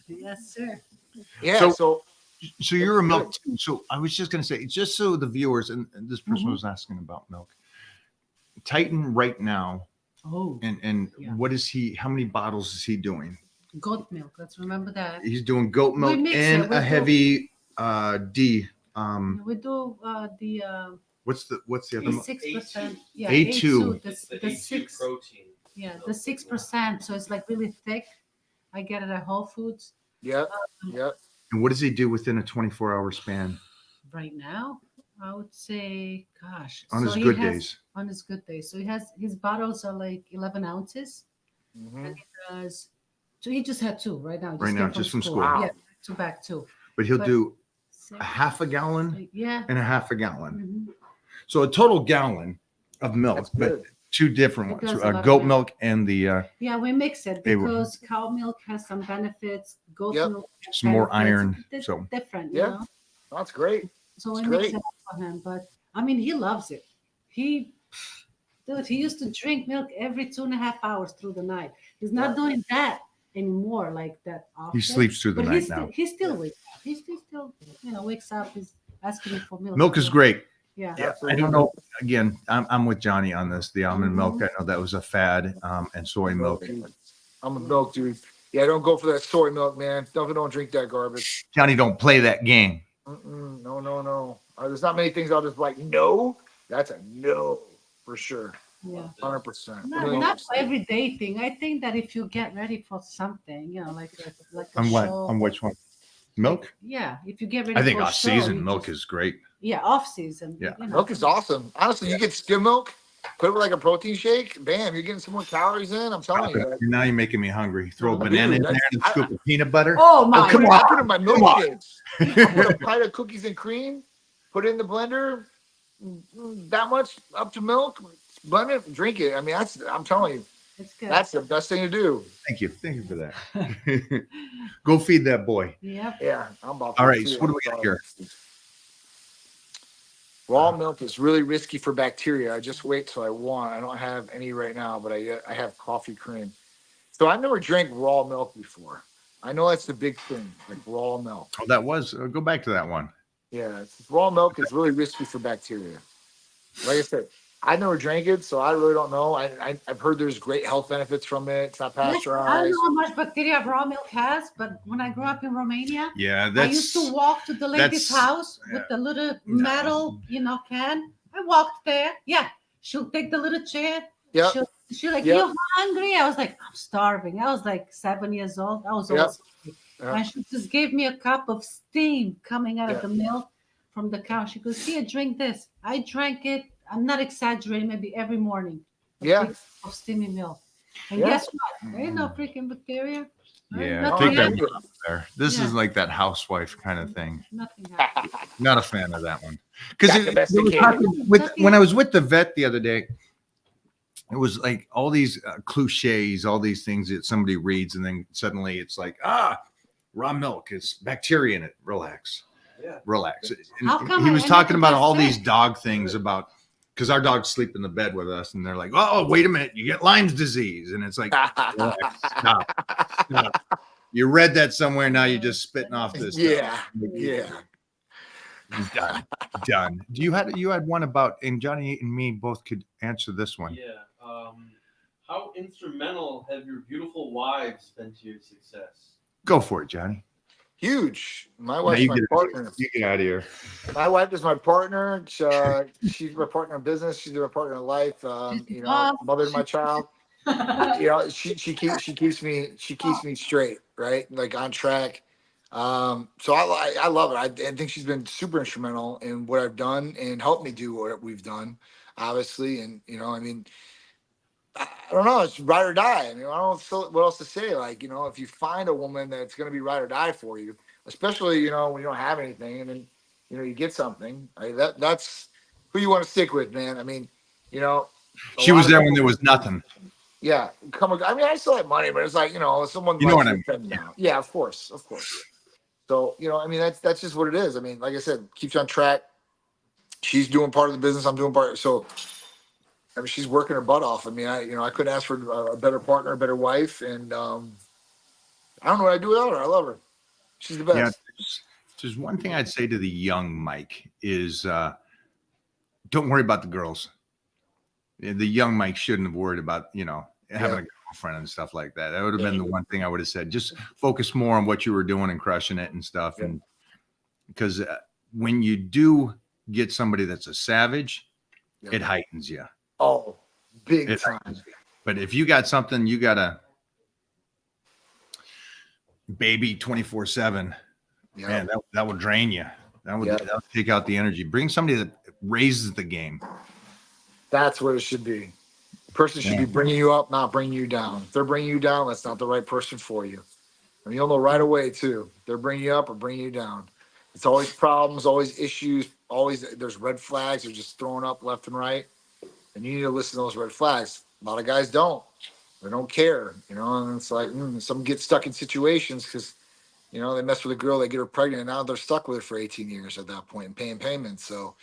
S3: Yes, sir.
S4: Yeah,
S2: So-
S4: so
S2: So you're a
S4: That's
S2: milk too. So I was just gonna say, just so the viewers and this person
S3: Mhm.
S2: was asking about milk. Titan right now,
S3: Oh,
S2: and
S3: Yeah.
S2: what is he? How many bottles is he doing?
S3: goat milk. Let's remember that.
S2: He's doing goat
S3: We
S2: milk
S3: mix
S2: and
S3: it. We
S2: a
S3: do-
S2: heavy D.
S3: We do the
S2: What's the other? milk?
S3: 6%. Yeah,
S2: A2.
S1: It's the
S3: The
S1: A2
S3: six.
S1: protein.
S3: Yeah, the 6%. So it's like really thick. I get it at Whole Foods
S4: yep, yep.
S2: And what does he do within a 24-hour span
S3: right now. I would say, gosh,
S2: on his
S3: he
S2: good
S3: has-
S2: days?
S3: On his good days, so he has his bottles are like 11 ounces.
S4: Mhm.
S3: And he does. So he just had two right now.
S2: Right now,
S3: came
S2: just from school.
S4: Wow.
S3: Yeah, back two.
S2: But he'll
S3: But-
S2: do
S3: Six,
S2: a half a gallon
S3: Yeah.
S2: and a half a gallon.
S3: Mhm.
S2: So a total gallon of milk,
S4: That's
S2: but
S4: good.
S2: two different
S3: It
S2: ones:
S3: does a lot
S2: goat
S3: of
S2: milk and the
S3: Yeah, we mix it
S2: They were-
S3: because cow milk has some benefits. Goat
S4: Yep.
S3: milk has
S2: some more
S3: benefits.
S2: iron.
S3: It's
S2: So
S3: different,
S4: Yeah.
S3: you know.
S4: That's great.
S3: So we
S4: It's
S3: mix
S4: great.
S3: it up for him. But I mean, he loves it. Dude, he used to drink milk every 2.5 hours through the night. He's not
S4: Yeah.
S3: doing that anymore like that often.
S2: he sleeps through the
S3: But
S2: night now.
S3: he still
S4: Yeah.
S3: wakes up. He still, wakes up. He's asking me for milk.
S2: Milk is great.
S3: Yeah.
S2: Yeah, I
S4: Absolutely.
S2: don't know. Again, I'm with Johnny on this. The almond milk,
S3: Mhm.
S2: I know that was a fad, and soy milk.
S4: I'm a milk dude. Yeah, don't go for that soy milk, man. Don't drink that garbage.
S2: Johnny don't play that game.
S4: No, no, no. There's not many things I'll just like. No, that's a no for sure.
S3: Yeah.
S4: 100%.
S3: Not for everyday thing. I think that if you get ready for something, like a
S2: On what?
S3: show,
S2: On which one? Milk?
S3: yeah, if you get ready,
S2: I think
S3: for a
S2: off
S3: show,
S2: season
S3: you
S2: milk
S3: just-
S2: is great.
S3: yeah, off season.
S2: Yeah.
S4: Milk is awesome. Honestly, you get skim milk, put it with like a protein shake. Bam, you're getting some more calories in. I'm telling you.
S2: Now you're making me hungry. Throw a
S3: Dude,
S2: banana in there
S4: that's-
S2: and a scoop of peanut butter.
S3: Oh my!
S2: come
S4: I
S2: on.
S4: put it in my
S2: Come on.
S4: milkshakes. I put a pint of cookies and cream, put it in the blender, that much up to milk, blend it, drink it. I mean, I'm telling you,
S3: It's good.
S4: that's the best thing to do.
S2: Thank you for that. Go feed that boy.
S3: Yep.
S4: Yeah, I'm about.
S2: All right,
S4: to
S2: so what do we got here?
S4: Raw milk is really risky for bacteria. I just wait till I want. I don't have any right now, but I have coffee cream. So I've never drank raw milk before. I know that's the big thing, like raw milk.
S2: Oh, that was. Go back to that one.
S4: Yeah, raw milk is really risky for bacteria. Like I said, I never drank it, so I really don't know. I've heard there's great health benefits from it. It's not
S3: Yes, I don't
S4: pasteurized.
S3: know how much bacteria raw milk has, but when I grew up in Romania,
S2: Yeah,
S3: I used to walk to the lady's
S2: that's-
S3: house with the little metal, can. I walked there. Yeah, she'll take the little chair.
S4: Yep.
S3: She'll like,
S4: Yep.
S3: you hungry? I was like, I'm starving. I was like 7 years old. I was
S4: Yep.
S3: always hungry.
S4: Yep.
S3: And she just gave me a cup of steam coming out
S4: Yep.
S3: of the milk from the cow. She goes, here, drink this. I drank it. I'm not exaggerating, maybe every morning. a
S4: Yeah.
S3: big cup of steamy milk. And
S4: Yeah.
S3: guess what? There ain't no freaking bacteria. There ain't
S2: Yeah,
S4: I
S3: nothing
S2: take that
S3: happened.
S2: one up there. This is
S3: Yeah.
S2: like that housewife kind of thing.
S3: Nothing happened.
S2: Not a fan of that one. Because
S4: Got the best they can.
S2: when I was with the vet the other day, it was like all these cliches, all these things that somebody reads, and then suddenly it's like, raw milk, it's bacteria in it. Relax.
S1: Yeah.
S2: Relax. And
S3: How come
S2: he
S3: I
S2: was
S3: ended
S2: talking
S3: up
S2: about
S3: as
S2: all
S3: sick?
S2: these dog things about because our dogs sleep in the bed with us, and they're like, oh, wait a minute, you get Lyme's disease. And it's like, relax, stop. You read that somewhere, now you're just spitting off this stuff.
S4: Yeah.
S2: Done. You had one about, and Johnny and me both could answer this one.
S1: Yeah. How instrumental have your beautiful wives been to your success?
S2: Go for it, Johnny.
S4: Huge. My
S2: Now
S4: wife's
S2: you
S4: my
S2: get,
S4: partner.
S2: you get out of here.
S4: My wife is my partner. She's my partner in business. She's my partner in life. Mother of my child. She keeps me straight, right? Like on track. So I love it. I think she's been super instrumental in what I've done and helped me do what we've done, obviously. And I don't know. It's ride or die. I mean, I don't know what else to say. Like, if you find a woman that's going to be ride or die for you, especially, when you don't have anything and then, you get something, that's who you want to stick with, man. I mean, a
S2: She
S4: lot
S2: was
S4: of
S2: there when
S4: people,
S2: there was nothing.
S4: yeah, I mean, I still have money, but it's like, someone
S2: You know
S4: likes
S2: what I
S4: your
S2: mean?
S4: friend now. Yeah, of course. Of course. So, I mean, that's just what it is. I mean, like I said, keeps you on track. She's doing part of the business. I'm doing part. So, I mean, she's working her butt off. I mean, I couldn't ask for a better partner, a better wife, and I don't know what I do without her. I love her. She's the
S2: Yeah.
S4: best.
S2: There's one thing I'd say to the young Mike is don't worry about the girls. The young Mike shouldn't have worried about, having
S4: Yeah,
S2: a girlfriend and stuff like that. That would have
S4: yeah,
S2: been the one thing I would have said. Just focus more on what you were doing and crushing it and stuff.
S4: yeah.
S2: And because when you do get somebody that's a savage,
S4: Yeah.
S2: it heightens you.
S4: Oh, big
S2: It
S4: time.
S2: heightens you. But if you got something, you got a baby 24/7,
S4: Yeah,
S2: man, that would drain you. That would take out the energy. Bring somebody that raises the game.
S4: that's what it should be. The person should
S2: Yeah.
S4: be bringing you up, not bringing you down. If they're bringing you down, that's not the right person for you. I mean, you'll know right away too. If they're bringing you up or bringing you down. It's always problems, always issues, always there's red flags. They're just thrown up left and right, and you need to listen to those red flags. A lot of guys don't. They don't care, and it's like some get stuck in situations because they mess with a girl, they get her pregnant, and now they're stuck with her for 18 years at that point and paying payments. So,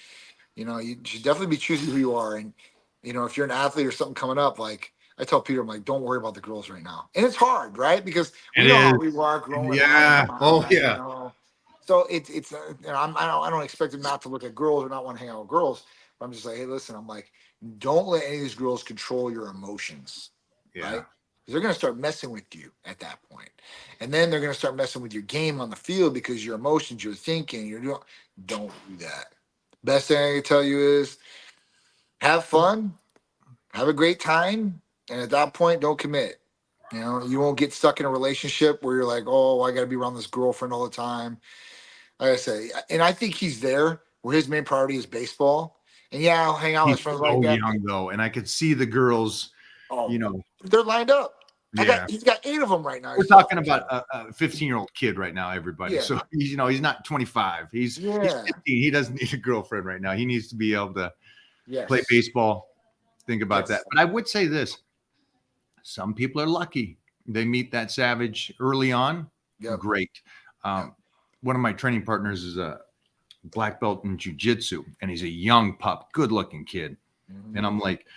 S4: you should definitely be choosing who you are. And, if you're an athlete or something coming up, like I tell Peter, I'm like, don't worry about the girls right now. And it's hard, right? Because we
S2: It
S4: know how
S2: is.
S4: we are growing
S2: Yeah.
S4: up.
S2: Oh, yeah.
S4: So it's I don't expect him not to look at girls or not want to hang out with girls. But I'm just like, hey, listen, I'm like, don't let any of these girls control your emotions,
S2: Yeah.
S4: right? Because they're going to start messing with you at that point. And then they're going to start messing with your game on the field because your emotions, your thinking, don't do that. Best thing I can tell you is have fun, have a great time, and at that point, don't commit. You won't get stuck in a relationship where you're like, oh, I got to be around this girlfriend all the time. Like I say, and I think he's there where his main priority is baseball. And yeah, I'll hang out with
S2: He's
S4: his friends like
S2: so
S4: that.
S2: young though, and I could see the girls.
S4: Oh,
S2: You know,
S4: they're lined up.
S2: yeah.
S4: He's got 8 of them right now.
S2: We're talking about a 15-year-old kid right now, everybody.
S4: Yeah.
S2: So he's not 25. He's 15. He doesn't need a girlfriend right now. He needs to be able to play baseball. Think about that. But I would say this: some people are lucky. They meet that savage early on.
S4: Yep.
S2: Great. One of my training partners is a black belt in jiu-jitsu, and he's a young pup, good-looking kid.
S4: Mm-hmm.
S2: And I'm like,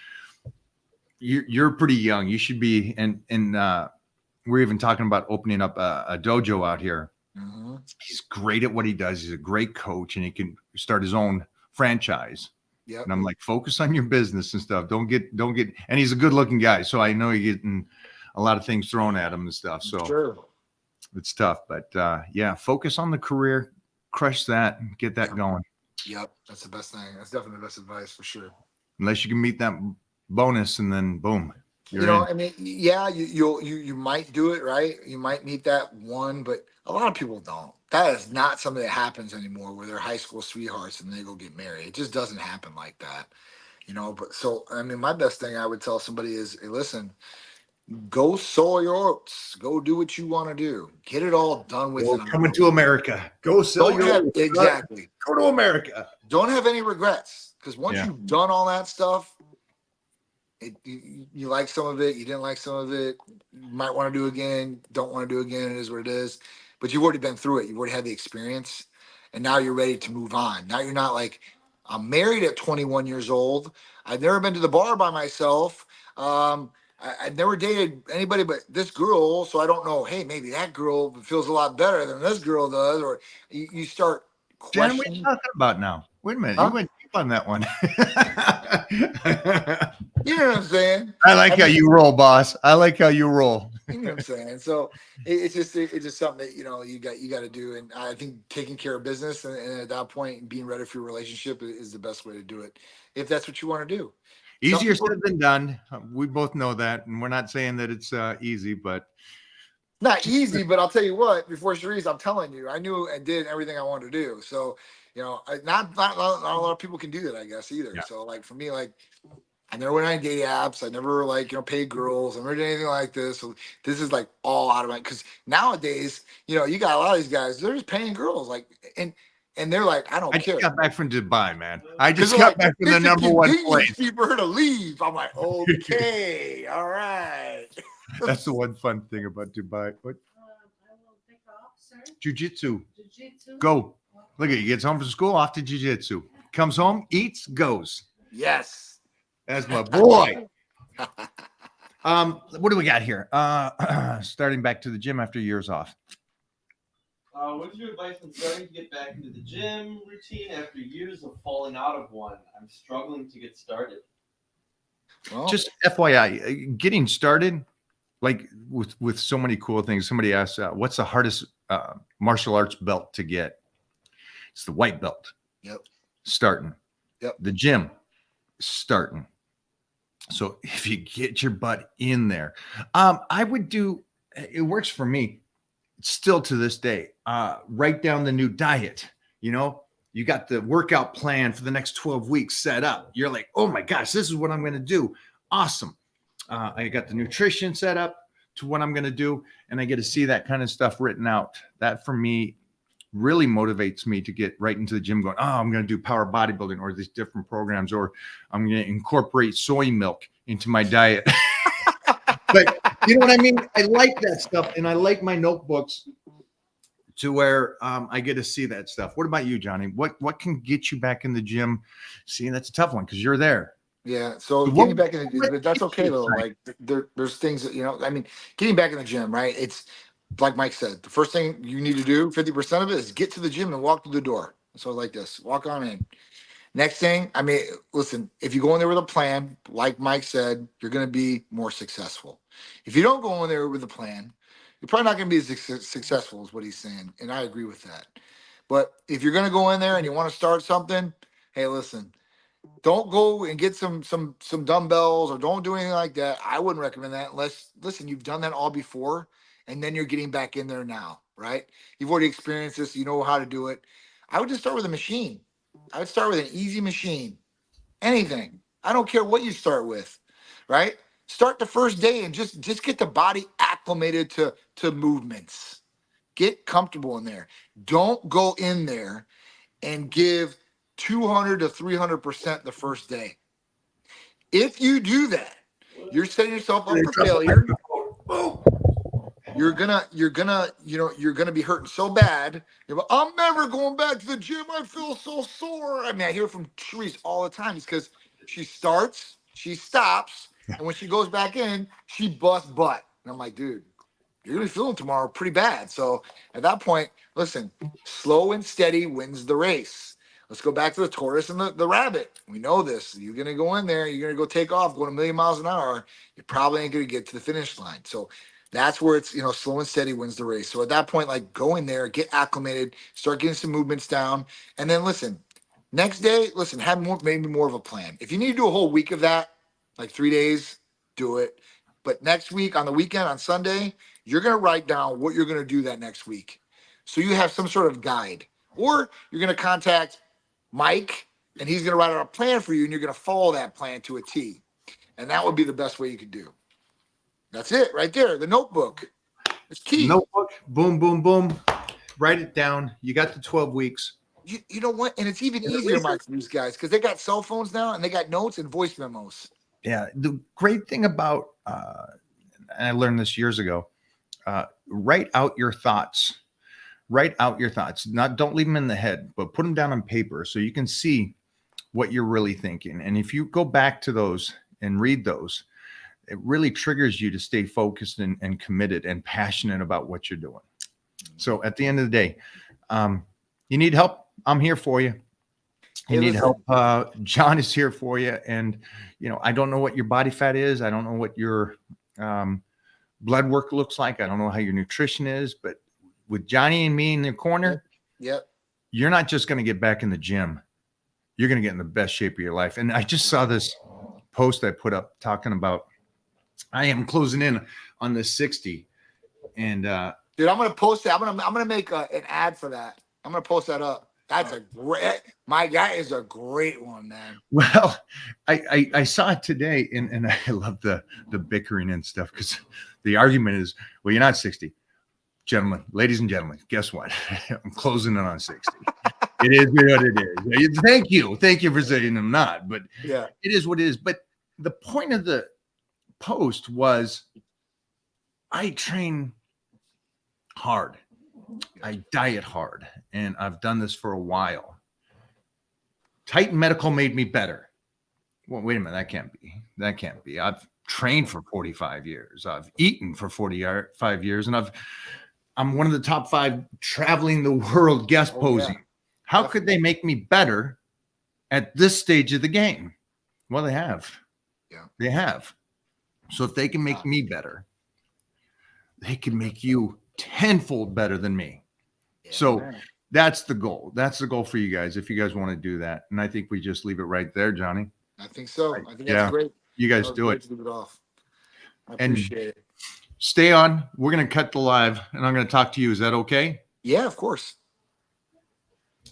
S2: you're pretty young. You should be. And we're even talking about opening up a dojo out here.
S4: Mm-hmm.
S2: He's great at what he does. He's a great coach, and he can start his own franchise.
S4: Yep.
S2: And I'm like, focus on your business and stuff. Don't get. And he's a good-looking guy, so I know you're getting a lot of things thrown at him and stuff. So
S4: Sure.
S2: It's tough, but yeah, focus on the career, crush that, get that going.
S4: Yep, that's the best thing. That's definitely the best advice for sure.
S2: Unless you can meet that bonus, and then boom, you're in.
S4: I mean, yeah, you might do it, right? You might meet that one, but a lot of people don't. That is not something that happens anymore, where they're high school sweethearts and they go get married. It just doesn't happen like that, But so, I mean, my best thing I would tell somebody is, hey, listen, go sow your oats. Go do what you want to do. Get it all done with.
S2: Coming to America. Go sell your oats.
S4: Exactly.
S2: Go to America.
S4: Don't have any regrets, because once you've done all that stuff, you like some of it, you didn't like some of it, you might want to do again, don't want to do again. It is what it is. But you've already been through it. You've already had the experience, and now you're ready to move on. Now you're not like, I'm married at 21 years old. I've never been to the bar by myself. I've never dated anybody but this girl, so I don't know. Hey, maybe that girl feels a lot better than this girl does, or you start
S2: Jen,
S4: questioning.
S2: what are you talking about now? Wait a minute,
S4: Huh?
S2: You went deep on that one.
S4: You know what I'm saying?
S2: I like how you roll, boss. I like how you roll.
S4: You know what I'm saying? So it's just something that you got to do, and I think taking care of business and at that point being ready for your relationship is the best way to do it, if that's what you want to do.
S2: Easier said than done. We both know that, and we're not saying that it's easy, but
S4: not easy. But I'll tell you what, before Cherise, I'm telling you, I knew and did everything I wanted to do. So not a lot of people can do that, I guess, either.
S2: Yeah.
S4: So like for me, like I never went on dating apps. I never like, paid girls. I never did anything like this. So this is like all out of my, because nowadays, you got a lot of these guys, they're just paying girls. Like, and they're like, I don't
S2: I just
S4: care.
S2: got back from Dubai, man. I
S4: Because
S2: just
S4: they're
S2: got
S4: like,
S2: back from the
S4: it's a
S2: number one
S4: convenience
S2: place.
S4: fee for her to leave. I'm like, okay, all right.
S2: That's the one fun thing about Dubai. What?
S3: I will take off, sir.
S2: Jiu-jitsu.
S3: Jiu-jitsu.
S2: Go. Look at he gets home from school, off to jiu-jitsu. Comes home, eats, goes.
S4: Yes.
S2: That's my boy. What do we got here? Starting back to the gym after years off.
S1: What's your advice on starting to get back into the gym routine after years of falling out of one? I'm struggling to get started.
S4: Well,
S2: Just FYI, getting started, like with so many cool things. Somebody asked, what's the hardest martial arts belt to get? It's the white belt.
S4: Yep.
S2: Starting.
S4: Yep.
S2: The gym, starting. So if you get your butt in there, I would do, it works for me still to this day. Write down the new diet. You got the workout plan for the next 12 weeks set up. You're like, oh my gosh, this is what I'm going to do. Awesome. I got the nutrition set up to what I'm going to do, and I get to see that kind of stuff written out. That for me really motivates me to get right into the gym going, oh, I'm going to do power bodybuilding or these different programs, or I'm going to incorporate soy milk into my diet. But you know what I mean? I like that stuff, and I like my notebooks to where I get to see that stuff. What about you, Johnny? What can get you back in the gym? See, that's a tough one because you're there.
S4: yeah. So
S2: What-
S4: getting back in the,
S2: what
S4: but that's
S2: keeps
S4: okay
S2: you
S4: though.
S2: excited?
S4: Like there's things that, getting back in the gym, right? It's like Mike said, the first thing you need to do, 50% of it is get to the gym and walk through the door. So like this, walk on in. Next thing, listen, if you go in there with a plan, like Mike said, you're going to be more successful. If you don't go in there with a plan, you're probably not going to be as successful as what he's saying. And I agree with that. But if you're going to go in there and you want to start something, hey, listen, don't go and get some dumbbells or don't do anything like that. I wouldn't recommend that unless, listen, you've done that all before and then you're getting back in there now, right? You've already experienced this. You know how to do it. I would just start with a machine. I would start with an easy machine. Anything. I don't care what you start with, right? Start the first day and just get the body acclimated to movements. Get comfortable in there. Don't go in there and give 200 to 300% the first day. If you do that, you're setting yourself up for failure. You're gonna be hurting so bad. You're like, I'm never going back to the gym. I feel so sore. I hear from Therese all the time. It's because she starts, she stops, and when she goes back in, she busts butt. And I'm like, dude, you're gonna be feeling tomorrow pretty bad. So at that point, listen, slow and steady wins the race. Let's go back to the tortoise and the rabbit. We know this. You're gonna go in there, you're gonna go take off, going a million miles an hour. You probably ain't gonna get to the finish line. So that's where it's, slow and steady wins the race. So at that point, like, go in there, get acclimated, start getting some movements down, and then listen. Next day, listen, have maybe more of a plan. If you need to do a whole week of that, like 3 days, do it. But next week on the weekend, on Sunday, you're going to write down what you're going to do that next week. So you have some sort of guide. Or you're going to contact Mike, and he's going to write out a plan for you, and you're going to follow that plan to a T. And that would be the best way you could do. That's it right there. The notebook. It's key.
S2: Notebook, boom, boom, boom. Write it down. You got the 12 weeks.
S4: You know what? And it's even easier, Mike, for these guys because they got cell phones now and they got notes and voice memos.
S2: Yeah. The great thing about, and I learned this years ago, write out your thoughts. Write out your thoughts. Don't leave them in the head, but put them down on paper so you can see what you're really thinking. And if you go back to those and read those, it really triggers you to stay focused and committed and passionate about what you're doing. So at the end of the day, you need help. I'm here for you. You need help. John is here for you. And, I don't know what your body fat is. I don't know what your blood work looks like. I don't know how your nutrition is, but with Johnny and me in the corner,
S4: yep.
S2: You're not just going to get back in the gym. You're going to get in the best shape of your life. And I just saw this post I put up talking about, I am closing in on the 60. And
S4: dude, I'm gonna post it. I'm gonna make an ad for that. I'm gonna post that up. That's a great, that is a great one, man.
S2: Well, I saw it today, and I love the bickering and stuff, because the argument is, well, you're not 60. Gentlemen, ladies and gentlemen, guess what? I'm closing in on 60. It is what it is. Thank you for saying I'm not, but
S4: Yeah.
S2: it is what it is. But the point of the post was, I train hard, I diet hard, and I've done this for a while. Titan Medical made me better. Well, wait a minute, that can't be. I've trained for 45 years. I've eaten for 45 years, and I'm one of the top 5 traveling the world guest posing.
S4: Yeah.
S2: How could they make me better at this stage of the game? Well, they have.
S4: Yeah.
S2: They have. So if they can make me better, they can make you tenfold better than me.
S4: Yeah,
S2: So
S4: man.
S2: that's the goal. That's the goal for you guys, if you guys want to do that. And I think we just leave it right there, Johnny.
S4: I think so. I think
S2: Yeah.
S4: that's great.
S2: You guys
S4: That was
S2: do
S4: great
S2: it.
S4: to leave it off. I
S2: And-
S4: appreciate it.
S2: Stay on. We're going to cut the live, and I'm going to talk to you. Is that okay?
S4: Yeah, of course.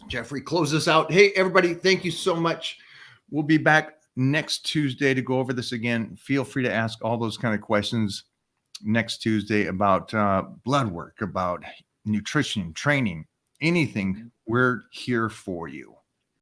S2: Jeffrey, close this out. Hey, everybody, thank you so much. We'll be back next Tuesday to go over this again. Feel free to ask all those kind of questions next Tuesday about blood work, about nutrition, training, anything. We're here for you.